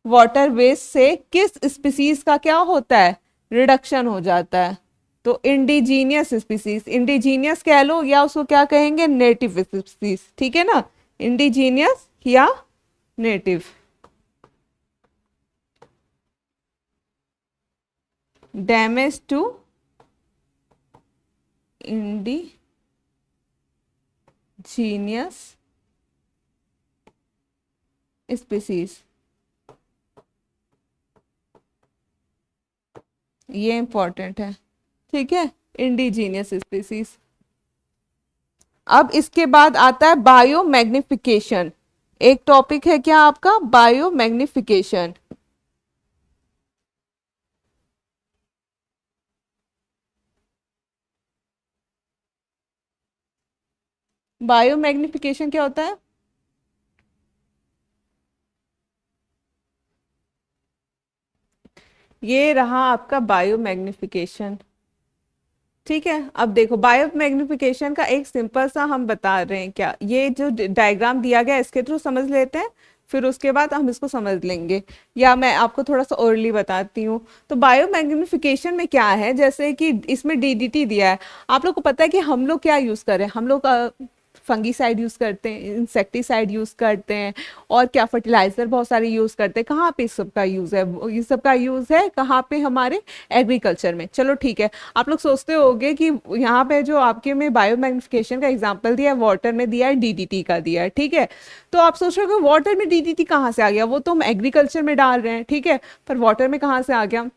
वाटर वेस्ट से किस स्पीसीज का क्या होता है? रिडक्शन हो जाता है। तो इंडिजीनियस स्पीसीज, इंडिजीनियस कह लो या उसको क्या कहेंगे? नेटिव स्पीसीज, ठीक है ना। इंडिजीनियस या native. Damage to indigenous species, ये इंपॉर्टेंट है, ठीक है। Indigenous species. अब इसके बाद आता है बायो मैग्निफिकेशन। एक टॉपिक है क्या आपका? Bio magnification. बायो मैग्निफिकेशन क्या होता है? ये रहा आपका बायो मैग्निफिकेशन। ठीक है, अब देखो बायो मैग्निफिकेशन का एक सिंपल सा हम बता रहे हैं, क्या ये जो डायग्राम दिया गया है, इसके थ्रू समझ लेते हैं, फिर उसके बाद हम इसको समझ लेंगे, या मैं आपको थोड़ा सा ओरली बताती हूँ। तो बायो मैग्निफिकेशन में क्या है, जैसे कि इसमें डीडीटी दिया है। आप लोग को पता है कि हम लोग क्या यूज कर रहे हैं, हम लोग फंगीसाइड यूज करते हैं, इंसेक्टिसाइड यूज करते हैं, और क्या फर्टिलाइजर बहुत सारे यूज करते हैं। कहाँ पे इस सब का यूज है? इस सब का यूज है कहाँ पे? हमारे एग्रीकल्चर में। चलो ठीक है, आप लोग सोचते होंगे कि यहाँ पे जो आपके में बायो मैग्निफिकेशन का एग्जांपल दिया है, वाटर में दिया है, डीडीटी का दिया है, ठीक है। तो आप सोच रहे हो कि वाटर में डीडीटी कहाँ से आ गया, वो तो हम एग्रीकल्चर में डाल रहे हैं, ठीक है, पर वाटर में कहाँ से आ गया?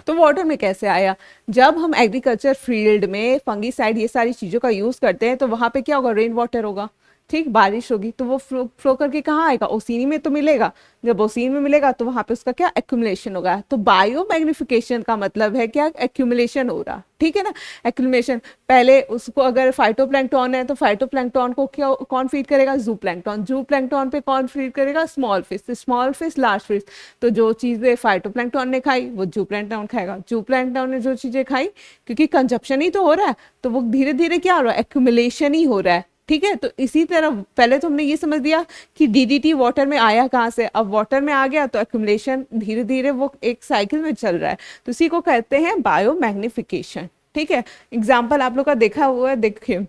तो वाटर में कैसे आया? जब हम एग्रीकल्चर फील्ड में फंगीसाइड ये सारी चीजों का यूज करते हैं, तो वहां पे क्या होगा? रेन वाटर होगा, ठीक, बारिश होगी, तो वो फ्लो करके कहाँ आएगा? ओसीनी में तो मिलेगा। जब ओसीन में मिलेगा तो वहां पे उसका क्या एक्यूमुलेशन होगा। तो बायो मैग्निफिकेशन का मतलब है क्या? एक्यूमुलेशन हो रहा, ठीक है ना। एक्यूमुलेशन, पहले उसको अगर फाइटोप्लैंक्टन है तो फाइटोप्लैंक्टन को क्या कौन फीड करेगा? जू प्लैंक्टन। जू प्लैंक्टन पे कौन फीड करेगा? Small fish. Small fish large fish. तो जो चीजें फाइटोप्लैंक्टन ने खाई वो जू प्लैंक्टन खाएगा, जू प्लैंक्टन ने जो चीजें खाई, क्योंकि कंजप्शन ही तो हो रहा है, तो वो धीरे धीरे क्या हो रहा है? एक्यूमुलेशन ही हो रहा है, ठीक है। तो इसी तरह पहले तो हमने ये समझ दिया कि डीडीटी वाटर में आया कहाँ से, अब वाटर में आ गया तो एक्यूमुलेशन धीरे धीरे वो एक साइकिल में चल रहा है, तो इसी को कहते हैं बायो मैग्निफिकेशन, ठीक है। एग्जाम्पल आप लोग का देखा हुआ है, देखिए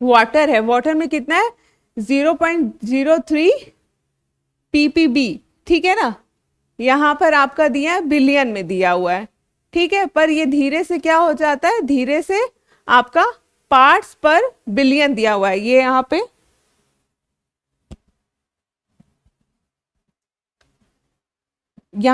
वाटर है, वाटर में कितना है? 0.03 पीपीबी, ठीक है ना। यहाँ पर आपका दिया है बिलियन में दिया हुआ है, ठीक है, पर ये धीरे से क्या हो जाता है? धीरे से आपका पार्ट्स पर बिलियन दिया हुआ है, ये यहाँ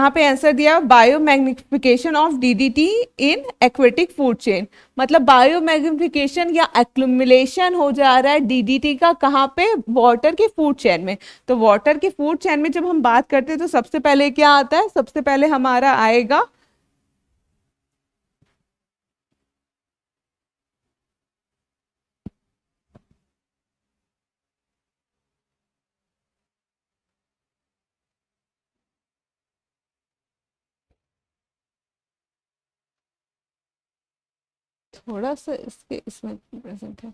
पे आंसर दिया bio magnification of DDT in aquatic food chain. मतलब बायो मैग्निफिकेशन या एक्लुमुलेशन हो जा रहा है डीडीटी का, कहाँ पे? वाटर के फूड चेन में। तो वाटर के फूड चेन में जब हम बात करते हैं तो सबसे पहले क्या आता है? सबसे पहले हमारा आएगा, थोड़ा सा इसके इसमें प्रेजेंट है,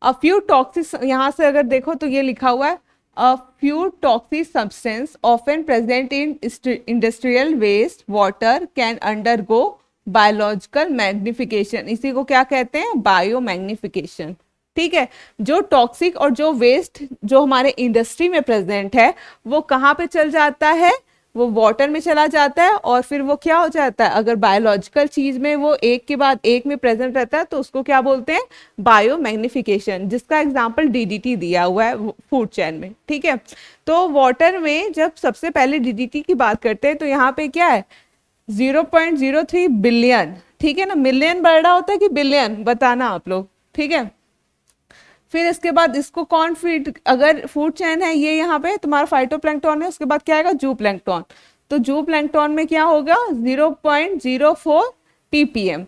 अ फ्यू टॉक्सिक, यहाँ से अगर देखो तो ये लिखा हुआ है a few toxic substance often present in industrial waste water can undergo biological magnification. इसी को क्या कहते हैं? बायो मैग्निफिकेशन, ठीक है। जो टॉक्सिक और जो वेस्ट जो हमारे इंडस्ट्री में प्रेजेंट है, वो कहाँ पे चल जाता है? वो वाटर में चला जाता है, और फिर वो क्या हो जाता है? अगर बायोलॉजिकल चीज में वो एक के बाद एक में प्रेजेंट रहता है तो उसको क्या बोलते हैं? बायो मैग्निफिकेशन, जिसका एग्जांपल डीडीटी दिया हुआ है फूड चेन में, ठीक है। तो वाटर में जब सबसे पहले डीडीटी की बात करते हैं तो यहाँ पे क्या है? 0.03 बिलियन, ठीक है ना। मिलियन बड़ा होता है कि बिलियन? बताना आप लोग, ठीक है। फिर इसके बाद इसको कौन फीड, अगर फूड चेन है ये यहाँ पे तुम्हारा फाइटोप्लैंक्टन है, उसके बाद क्या आएगा? जू प्लैंक्टन। तो जू प्लैंक्टन में क्या होगा? 0.04 पीपीएम।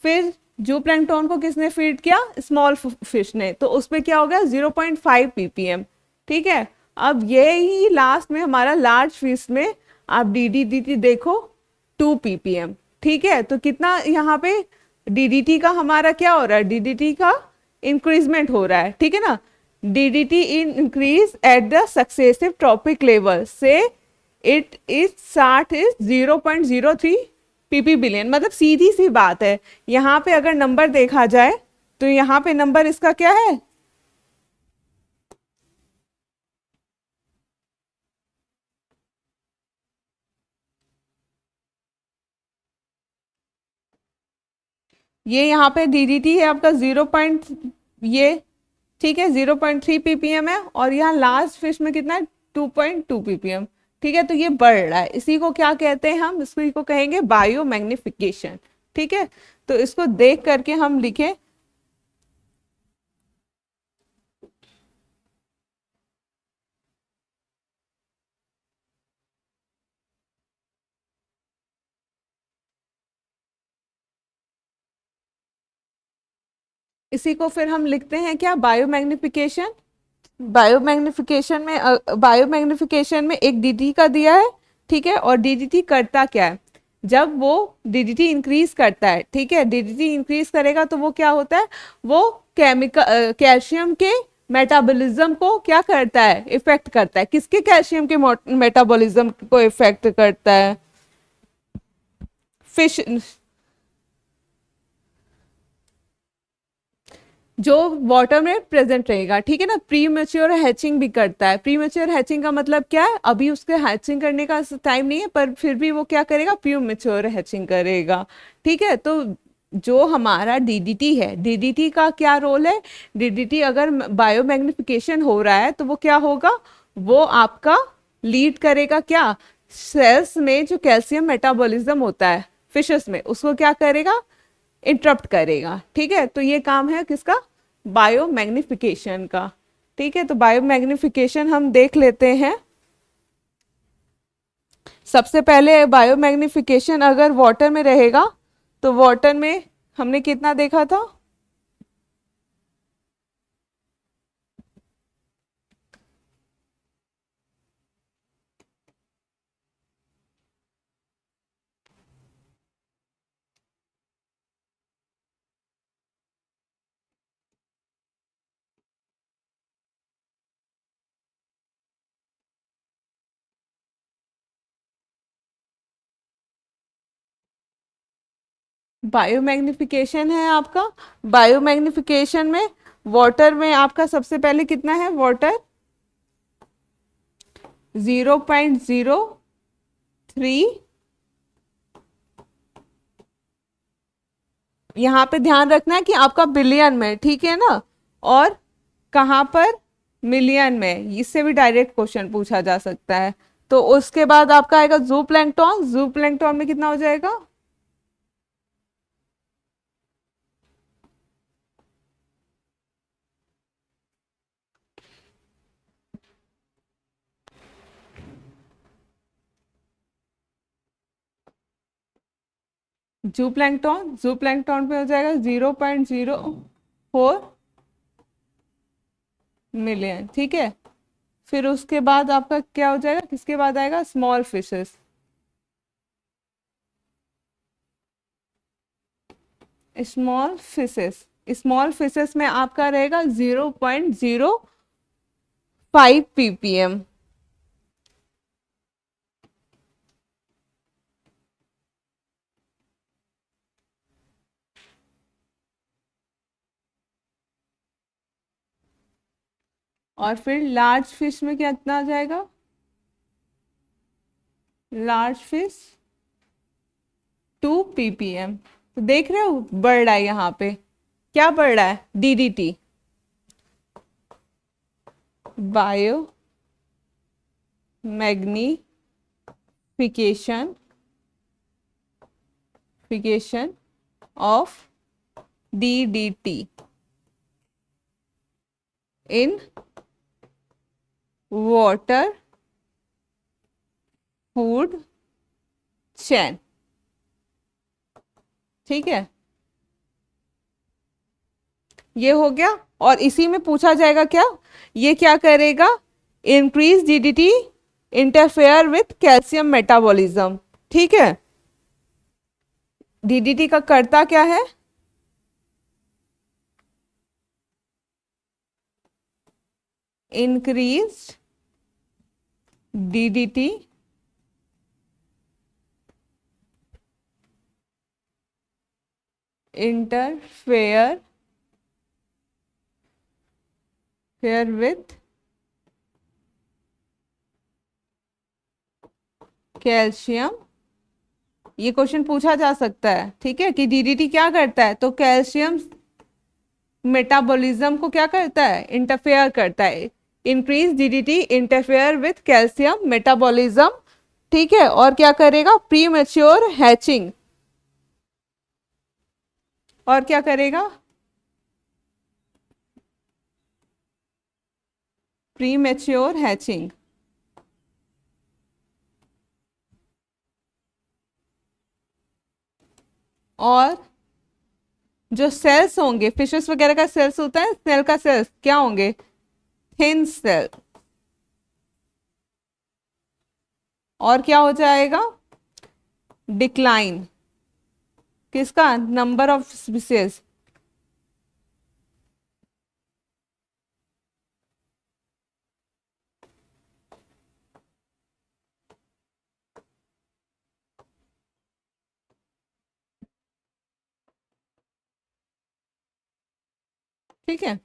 फिर जू प्लैंक्टन को किसने फीड किया? स्मॉल फिश ने, तो उसमें क्या होगा? 0.5 पीपीएम, ठीक है। अब ये ही लास्ट में हमारा लार्ज फिश में आप डीडीटी देखो 2 पीपीएम, ठीक है। तो कितना यहाँ पे डीडीटी का हमारा क्या हो रहा है? डीडीटी का इंक्रीजमेंट हो रहा है, ठीक है ना। DDT in increase at the successive trophic level से it is 60 is 0.03 PP billion. मतलब सीधी सी बात है, यहाँ पे अगर नंबर देखा जाए तो यहाँ पे नंबर इसका क्या है? ये यहाँ पे डीडीटी है आपका 0. ये, ठीक है, 0.3 पीपीएम है, और यहाँ लास्ट फिश में कितना है? 2.2 पीपीएम, ठीक है। तो ये बढ़ रहा है, इसी को क्या कहते हैं हम? इसी को कहेंगे बायो मैग्निफिकेशन, ठीक है। तो इसको देख करके हम लिखें इसी को फिर हम लिखते हैं क्या, बायोमैग्निफिकेशन। बायोमैग्निफिकेशन में एक डीडीटी का दिया है, ठीक है, और डीडीटी करता क्या है, जब वो डीडीटी इंक्रीज करता है, ठीक है, डीडीटी इंक्रीज करेगा तो वो क्या होता है, वो केमिकल कैल्शियम के मेटाबॉलिज्म को क्या करता है, इफेक्ट करता है। किसके, कैल्शियम के मेटाबॉलिज्म को इफेक्ट करता है, फिश, जो वाटर में प्रेजेंट रहेगा, ठीक है ना। प्री मेच्योर हैचिंग भी करता है। प्री मेच्योर हैचिंग का मतलब क्या है, अभी उसके हैचिंग करने का टाइम नहीं है, पर फिर भी वो क्या करेगा, प्री मेच्योर हैचिंग करेगा, ठीक है। तो जो हमारा डीडीटी है, डीडीटी का क्या रोल है, डीडीटी अगर बायोमैग्निफिकेशन हो रहा है तो वो क्या होगा, वो आपका लीड करेगा क्या, सेल्स में जो कैल्शियम मेटाबॉलिज्म होता है फिशेस में, उसको क्या करेगा, इंटरप्ट करेगा, ठीक है। तो ये काम है किसका, बायोमैग्निफिकेशन का, ठीक है। तो बायोमैग्निफिकेशन हम देख लेते हैं। सबसे पहले बायोमैग्निफिकेशन अगर वाटर में रहेगा तो वाटर में हमने कितना देखा था, बायोमैग्निफिकेशन है आपका। बायोमैग्निफिकेशन में वाटर में आपका सबसे पहले कितना है, वाटर 0.03, यहाँ पे ध्यान रखना है कि आपका बिलियन में, ठीक है ना, और कहाँ पर, मिलियन में। इससे भी डायरेक्ट क्वेश्चन पूछा जा सकता है। तो उसके बाद आपका आएगा जू प्लैंकटन। जू प्लैंकटन में कितना हो जाएगा, जू प्लैंकटन पे हो जाएगा 0.04 मिलियन, ठीक है। फिर उसके बाद आपका क्या हो जाएगा, किसके बाद आएगा, स्मॉल फिशेस। स्मॉल फिशेस में आपका रहेगा 0.05 ppm। और फिर लार्ज फिश में कितना आ जाएगा, लार्ज फिश 2 ppm। तो देख रहे हो बढ़ रहा है यहाँ पे, क्या बढ़ रहा है, DDT, bio magnification fication of DDT in water food chain, ठीक है, ये हो गया। और इसी में पूछा जाएगा क्या, ये क्या करेगा, increase DDT interfere with calcium metabolism, ठीक है। डीडीटी का करता क्या है, increase DDT interfere with calcium, ये क्वेश्चन पूछा जा सकता है, ठीक है, कि डीडीटी क्या करता है, तो कैल्शियम मेटाबॉलिज्म को क्या करता है, इंटरफेयर करता है। Increase DDT interfere with calcium metabolism, ठीक है। और क्या करेगा, प्री मेच्योर हैचिंग, और क्या करेगा, प्री मेच्योर हैचिंग। और जो सेल्स होंगे फिशेस वगैरह का सेल्स होता है, स्नेल का सेल्स क्या होंगे, थिन सेल। और क्या हो जाएगा, डिक्लाइन किसका, नंबर ऑफ स्पीसीज। ठीक है,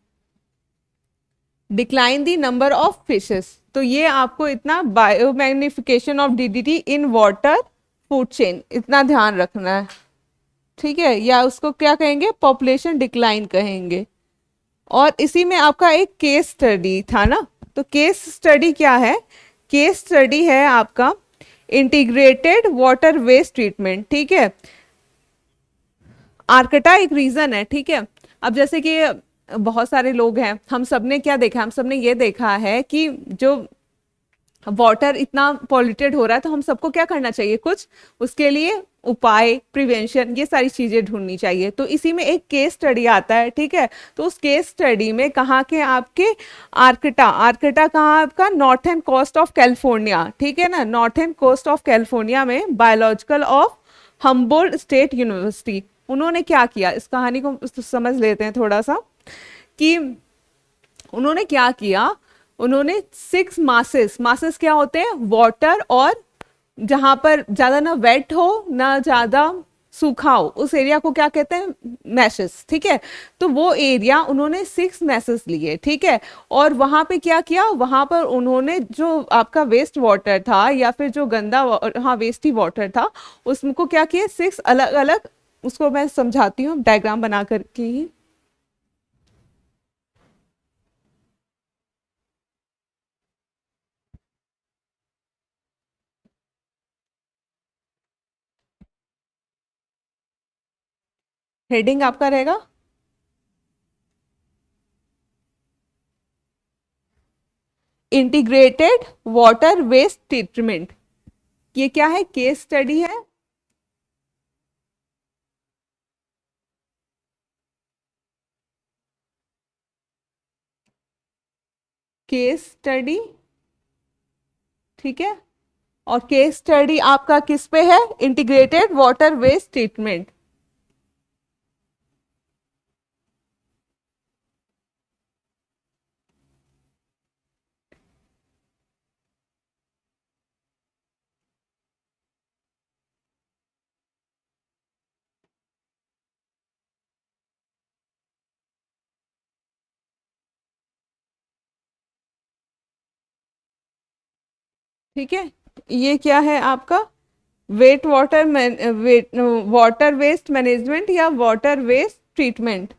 decline the number of fishes. तो ये आपको इतना biomagnification of DDT in water food chain इतना ध्यान रखना है। ठीक है, या उसको क्या कहेंगे, पॉपुलेशन डिक्लाइन कहेंगे। और इसी में आपका एक केस स्टडी था ना, तो केस स्टडी क्या है, केस स्टडी है आपका इंटीग्रेटेड वाटर वेस्ट ट्रीटमेंट। ठीक है, आर्कटा एक रीजन है। ठीक है, अब जैसे कि बहुत सारे लोग हैं, हम सबने क्या देखा, हम सबने ये देखा है कि जो वाटर इतना पॉल्यूटेड हो रहा है, तो हम सबको क्या करना चाहिए, कुछ उसके लिए उपाय, प्रिवेंशन, ये सारी चीजें ढूंढनी चाहिए। तो इसी में एक केस स्टडी आता है। ठीक है, तो उस केस स्टडी में कहाँ के आपके, आर्कटा, आर्कटा कहाँ आपका, नॉर्थर्न कोस्ट ऑफ कैलिफोर्निया। ठीक है ना, नॉर्थर्न कोस्ट ऑफ कैलिफोर्निया में biological of Humboldt state university, उन्होंने क्या किया, इस कहानी को समझ लेते हैं थोड़ा सा, कि उन्होंने क्या किया, उन्होंने 6 मासेस, मासेस क्या होते हैं, वाटर, और जहां पर ज्यादा ना वेट हो ना ज्यादा सूखा हो, उस एरिया को क्या कहते हैं, मैशेस। ठीक है, तो वो एरिया उन्होंने 6 मैसेस लिए। ठीक है, और वहां पे क्या किया, वहां पर उन्होंने जो आपका वेस्ट वाटर था या फिर जो गंदा हाँ वेस्ट ही वाटर था, उसको क्या किया, 6 अलग अलग, उसको मैं समझाती हूँ डायग्राम बना करके ही। हेडिंग आपका रहेगा इंटीग्रेटेड वाटर वेस्ट ट्रीटमेंट। ये क्या है, केस स्टडी है। केस स्टडी, ठीक है, और केस स्टडी आपका किस पे है, इंटीग्रेटेड वाटर वेस्ट ट्रीटमेंट। ठीक है, ये क्या है आपका, wet water wet water waste management या वाटर वेस्ट ट्रीटमेंट।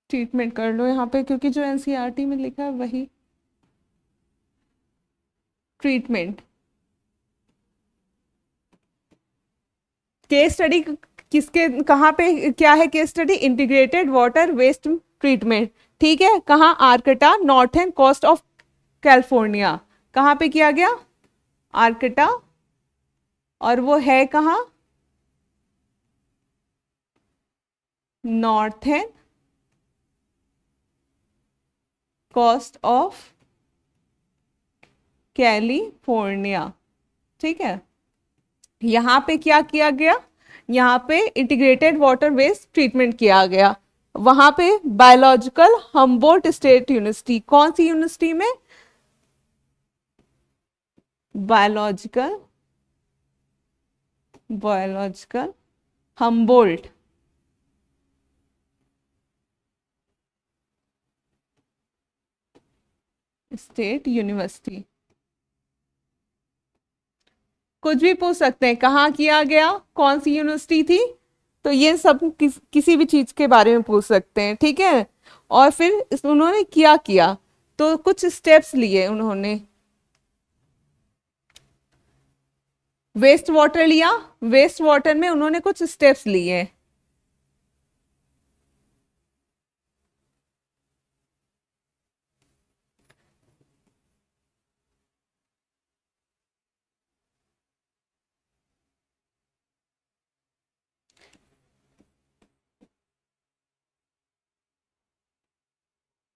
ट्रीटमेंट कर लो यहाँ पे, क्योंकि जो एनसीईआरटी में लिखा है वही ट्रीटमेंट। केस स्टडी किसके, कहाँ पे क्या है, case study integrated water waste treatment. ठीक है, कहाँ, Arcata, northern coast of California, कहाँ पे किया गया, आर्कटा, और वो है कहाँ, नॉर्थर्न कोस्ट ऑफ कैलिफोर्निया। ठीक है, यहाँ पे क्या किया गया, यहाँ पे इंटीग्रेटेड वाटर वेस्ट ट्रीटमेंट किया गया। वहां पे बायोलॉजिकल हम्बोल्ट स्टेट यूनिवर्सिटी, कौन सी यूनिवर्सिटी में, biological, biological Humboldt state university. कुछ भी पूछ सकते हैं, कहाँ किया गया, कौन सी यूनिवर्सिटी थी, तो ये सब किसी भी चीज के बारे में पूछ सकते हैं। ठीक है, और फिर उन्होंने क्या किया, तो कुछ स्टेप्स लिए उन्होंने, वेस्ट वाटर लिया, वेस्ट वाटर में उन्होंने कुछ स्टेप्स लिए।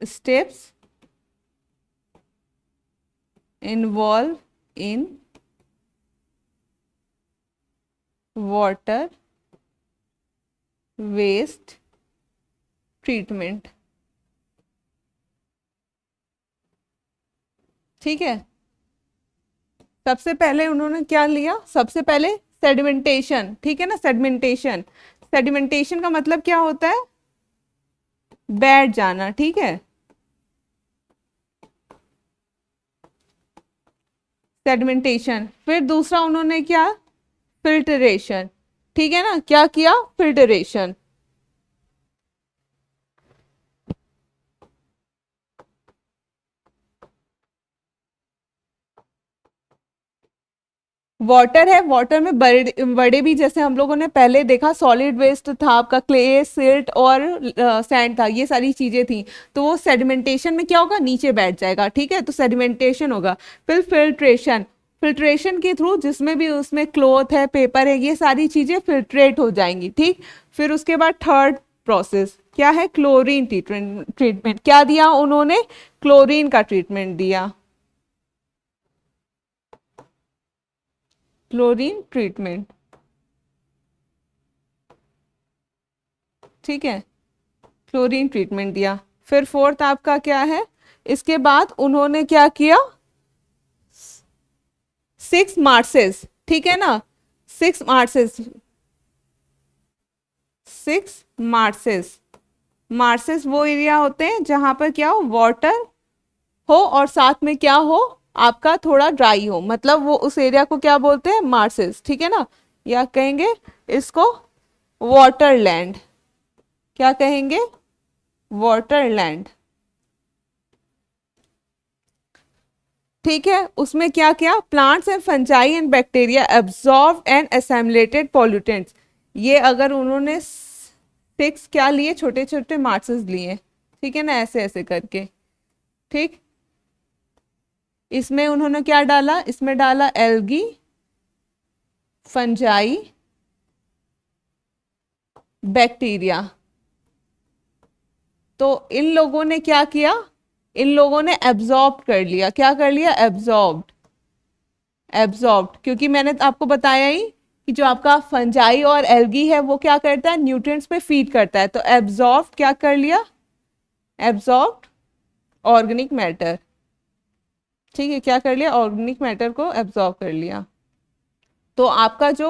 Steps involve in water waste treatment. ठीक है, सबसे पहले उन्होंने क्या लिया, सबसे पहले सेडिमेंटेशन। ठीक है ना, सेडिमेंटेशन, सेडिमेंटेशन का मतलब क्या होता है, बैठ जाना। ठीक है, सेडिमेंटेशन। फिर दूसरा उन्होंने क्या, फिल्टरेशन। ठीक है ना, क्या किया, फिल्टरेशन। वाटर है, वाटर में बड़े बड़े भी, जैसे हम लोगों ने पहले देखा सॉलिड वेस्ट था आपका, क्ले, सिल्ट और सैंड था, ये सारी चीजें थी। तो वो सेडिमेंटेशन में क्या होगा, नीचे बैठ जाएगा। ठीक है, तो सेडिमेंटेशन होगा। फिर फिल्ट्रेशन, फिल्ट्रेशन के थ्रू जिसमें भी उसमें क्लोथ है, पेपर है, ये सारी चीजें फिल्ट्रेट हो जाएंगी। ठीक, फिर उसके बाद थर्ड प्रोसेस क्या है, क्लोरीन ट्रीटमेंट। ट्रीटमेंट क्या दिया उन्होंने, क्लोरीन का ट्रीटमेंट दिया, क्लोरीन ट्रीटमेंट। ठीक है, क्लोरीन ट्रीटमेंट दिया। फिर फोर्थ आपका क्या है, इसके बाद उन्होंने क्या किया, 6 मार्सेस। ठीक है ना, 6 मार्सेस, 6 मार्सेस। मार्सेस वो एरिया होते हैं जहां पर क्या हो, वाटर हो और साथ में क्या हो, आपका थोड़ा ड्राई हो, मतलब वो उस एरिया को क्या बोलते हैं, मार्सेस। ठीक है ना, या कहेंगे इसको वाटरलैंड। क्या कहेंगे, वाटरलैंड। ठीक है, उसमें क्या क्या, plants and fungi and bacteria absorb and assimilated pollutants. ये अगर उन्होंने 6 क्या लिए, छोटे छोटे मार्क्सेस लिए। ठीक है ना, ऐसे ऐसे करके। ठीक, इसमें उन्होंने क्या डाला, इसमें डाला एल्गी, फंजाई, बैक्टीरिया। तो इन लोगों ने क्या किया, इन लोगों ने एब्जॉर्ब कर लिया। क्या कर लिया, एब्जॉर्ब। एब्जॉर्ब, क्योंकि मैंने आपको बताया ही कि जो आपका फंजाई और एल्गी है वो क्या करता है, न्यूट्रिएंट्स पे फीड करता है। तो एब्जॉर्ब क्या कर लिया, एब्जॉर्ब ऑर्गेनिक मैटर। ठीक है, क्या कर लिया, ऑर्गेनिक मैटर को एब्जॉर्ब कर लिया। तो आपका जो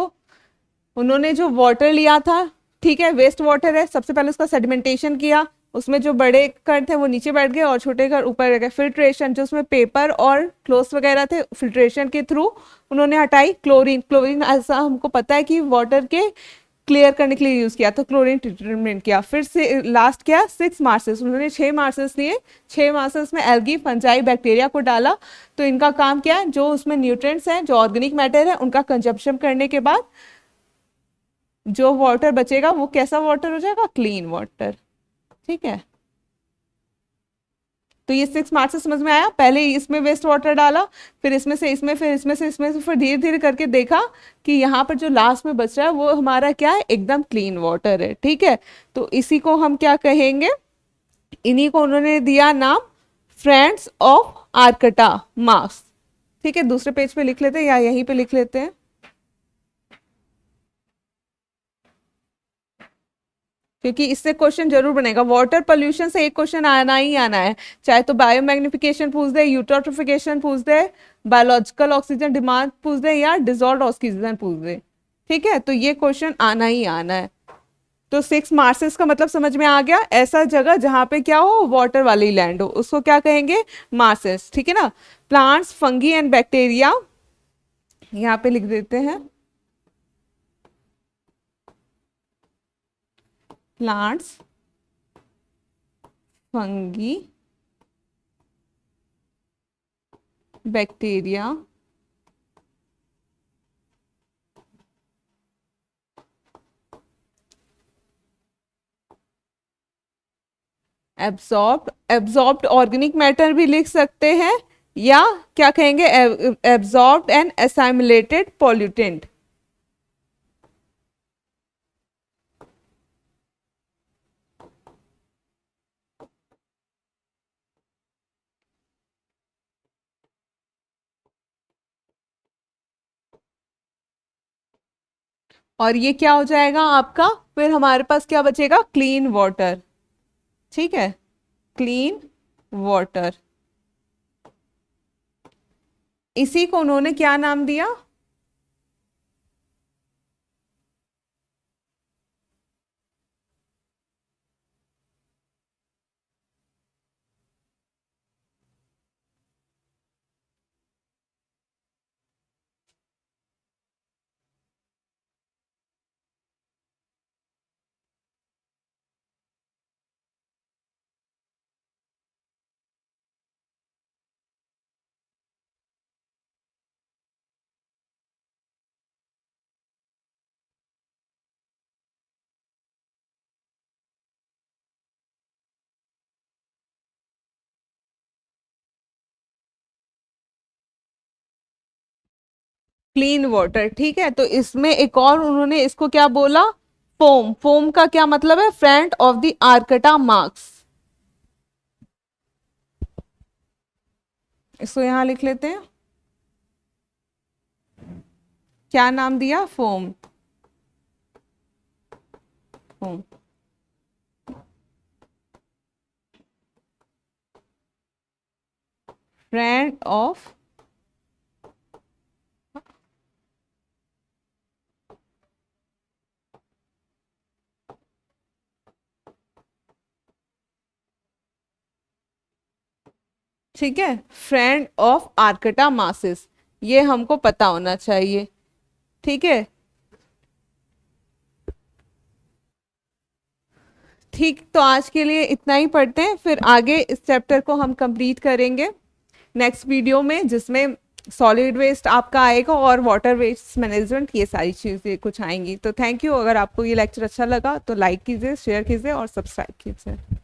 उन्होंने जो वाटर लिया था, ठीक है, वेस्ट वाटर है, सबसे पहले उसका सेडिमेंटेशन किया, उसमें जो बड़े कण थे वो नीचे बैठ गए और छोटे कण ऊपर रह गए। फिल्ट्रेशन, जो उसमें पेपर और क्लोथ्स वगैरह थे, फिल्ट्रेशन के थ्रू उन्होंने हटाई। क्लोरीन, क्लोरीन ऐसा हमको पता है कि वाटर के क्लियर करने के लिए यूज किया, तो क्लोरीन ट्रीटमेंट किया। फिर से लास्ट क्या, 6 मार्सेस, उन्होंने 6 मार्सेस लिए। 6 मार्सेस में एल्गी, फंजाई, बैक्टीरिया को डाला। तो इनका काम क्या है, जो उसमें न्यूट्रिएंट्स हैं, जो ऑर्गेनिक मैटर है, उनका कंजप्शन करने के बाद जो वाटर बचेगा वो कैसा वाटर हो जाएगा, क्लीन वाटर। ठीक है, तो ये 6 मार्च से समझ में आया। पहले इसमें वेस्ट वाटर डाला, फिर इसमें से इसमें, फिर इसमें से इसमें से, फिर धीरे धीरे करके देखा कि यहाँ पर जो लास्ट में बच रहा है वो हमारा क्या है, एकदम क्लीन वाटर है। ठीक है, तो इसी को हम क्या कहेंगे, इन्हीं को उन्होंने दिया नाम, फ्रेंड्स ऑफ आर्कटा मार्क्स। ठीक है, दूसरे पेज पे लिख लेते हैं या यहीं पे लिख लेते हैं, क्योंकि इससे क्वेश्चन जरूर बनेगा। वाटर पोल्यूशन से एक क्वेश्चन आना ही आना है, चाहे तो बायोमैग्निफिकेशन पूछ दे, यूट्रोफिकेशन पूछ दे, बायोलॉजिकल ऑक्सीजन डिमांड पूछ दे, या डिजॉल्व ऑक्सीजन पूछ दे। ठीक है, तो ये क्वेश्चन आना ही आना है। तो 6 मार्सेस का मतलब समझ में आ गया, ऐसा जगह जहां पे क्या हो, वाटर वाली लैंड हो, उसको क्या कहेंगे, मार्सेस। ठीक है ना, प्लांट्स, फंगी एंड बैक्टीरिया, यहाँ पे लिख देते हैं, plants, fungi, bacteria, absorb, absorbed organic matter भी लिख सकते हैं, या क्या कहेंगे, एब्सॉर्ब्ड एंड असाइमुलेटेड पॉल्यूटेंट। और ये क्या हो जाएगा आपका, फिर हमारे पास क्या बचेगा, क्लीन वाटर। ठीक है, क्लीन वाटर। इसी को उन्होंने क्या नाम दिया, क्लीन वाटर। ठीक है, तो इसमें एक और उन्होंने इसको क्या बोला, फोम। फोम का क्या मतलब है, फ्रंट ऑफ द आर्कटा मार्क्स। इसको यहां लिख लेते हैं, क्या नाम दिया, फोम। फोम, फ्रंट ऑफ, ठीक है, फ्रंट ऑफ आर्कटा मासेस, ये हमको पता होना चाहिए। ठीक है, ठीक, तो आज के लिए इतना ही पढ़ते हैं, फिर आगे इस चैप्टर को हम कंप्लीट करेंगे नेक्स्ट वीडियो में, जिसमें सॉलिड वेस्ट आपका आएगा और वाटर वेस्ट मैनेजमेंट, ये सारी चीज़ें कुछ आएंगी। तो थैंक यू, अगर आपको ये लेक्चर अच्छा लगा तो लाइक कीजिए, शेयर कीजिए और सब्सक्राइब कीजिए।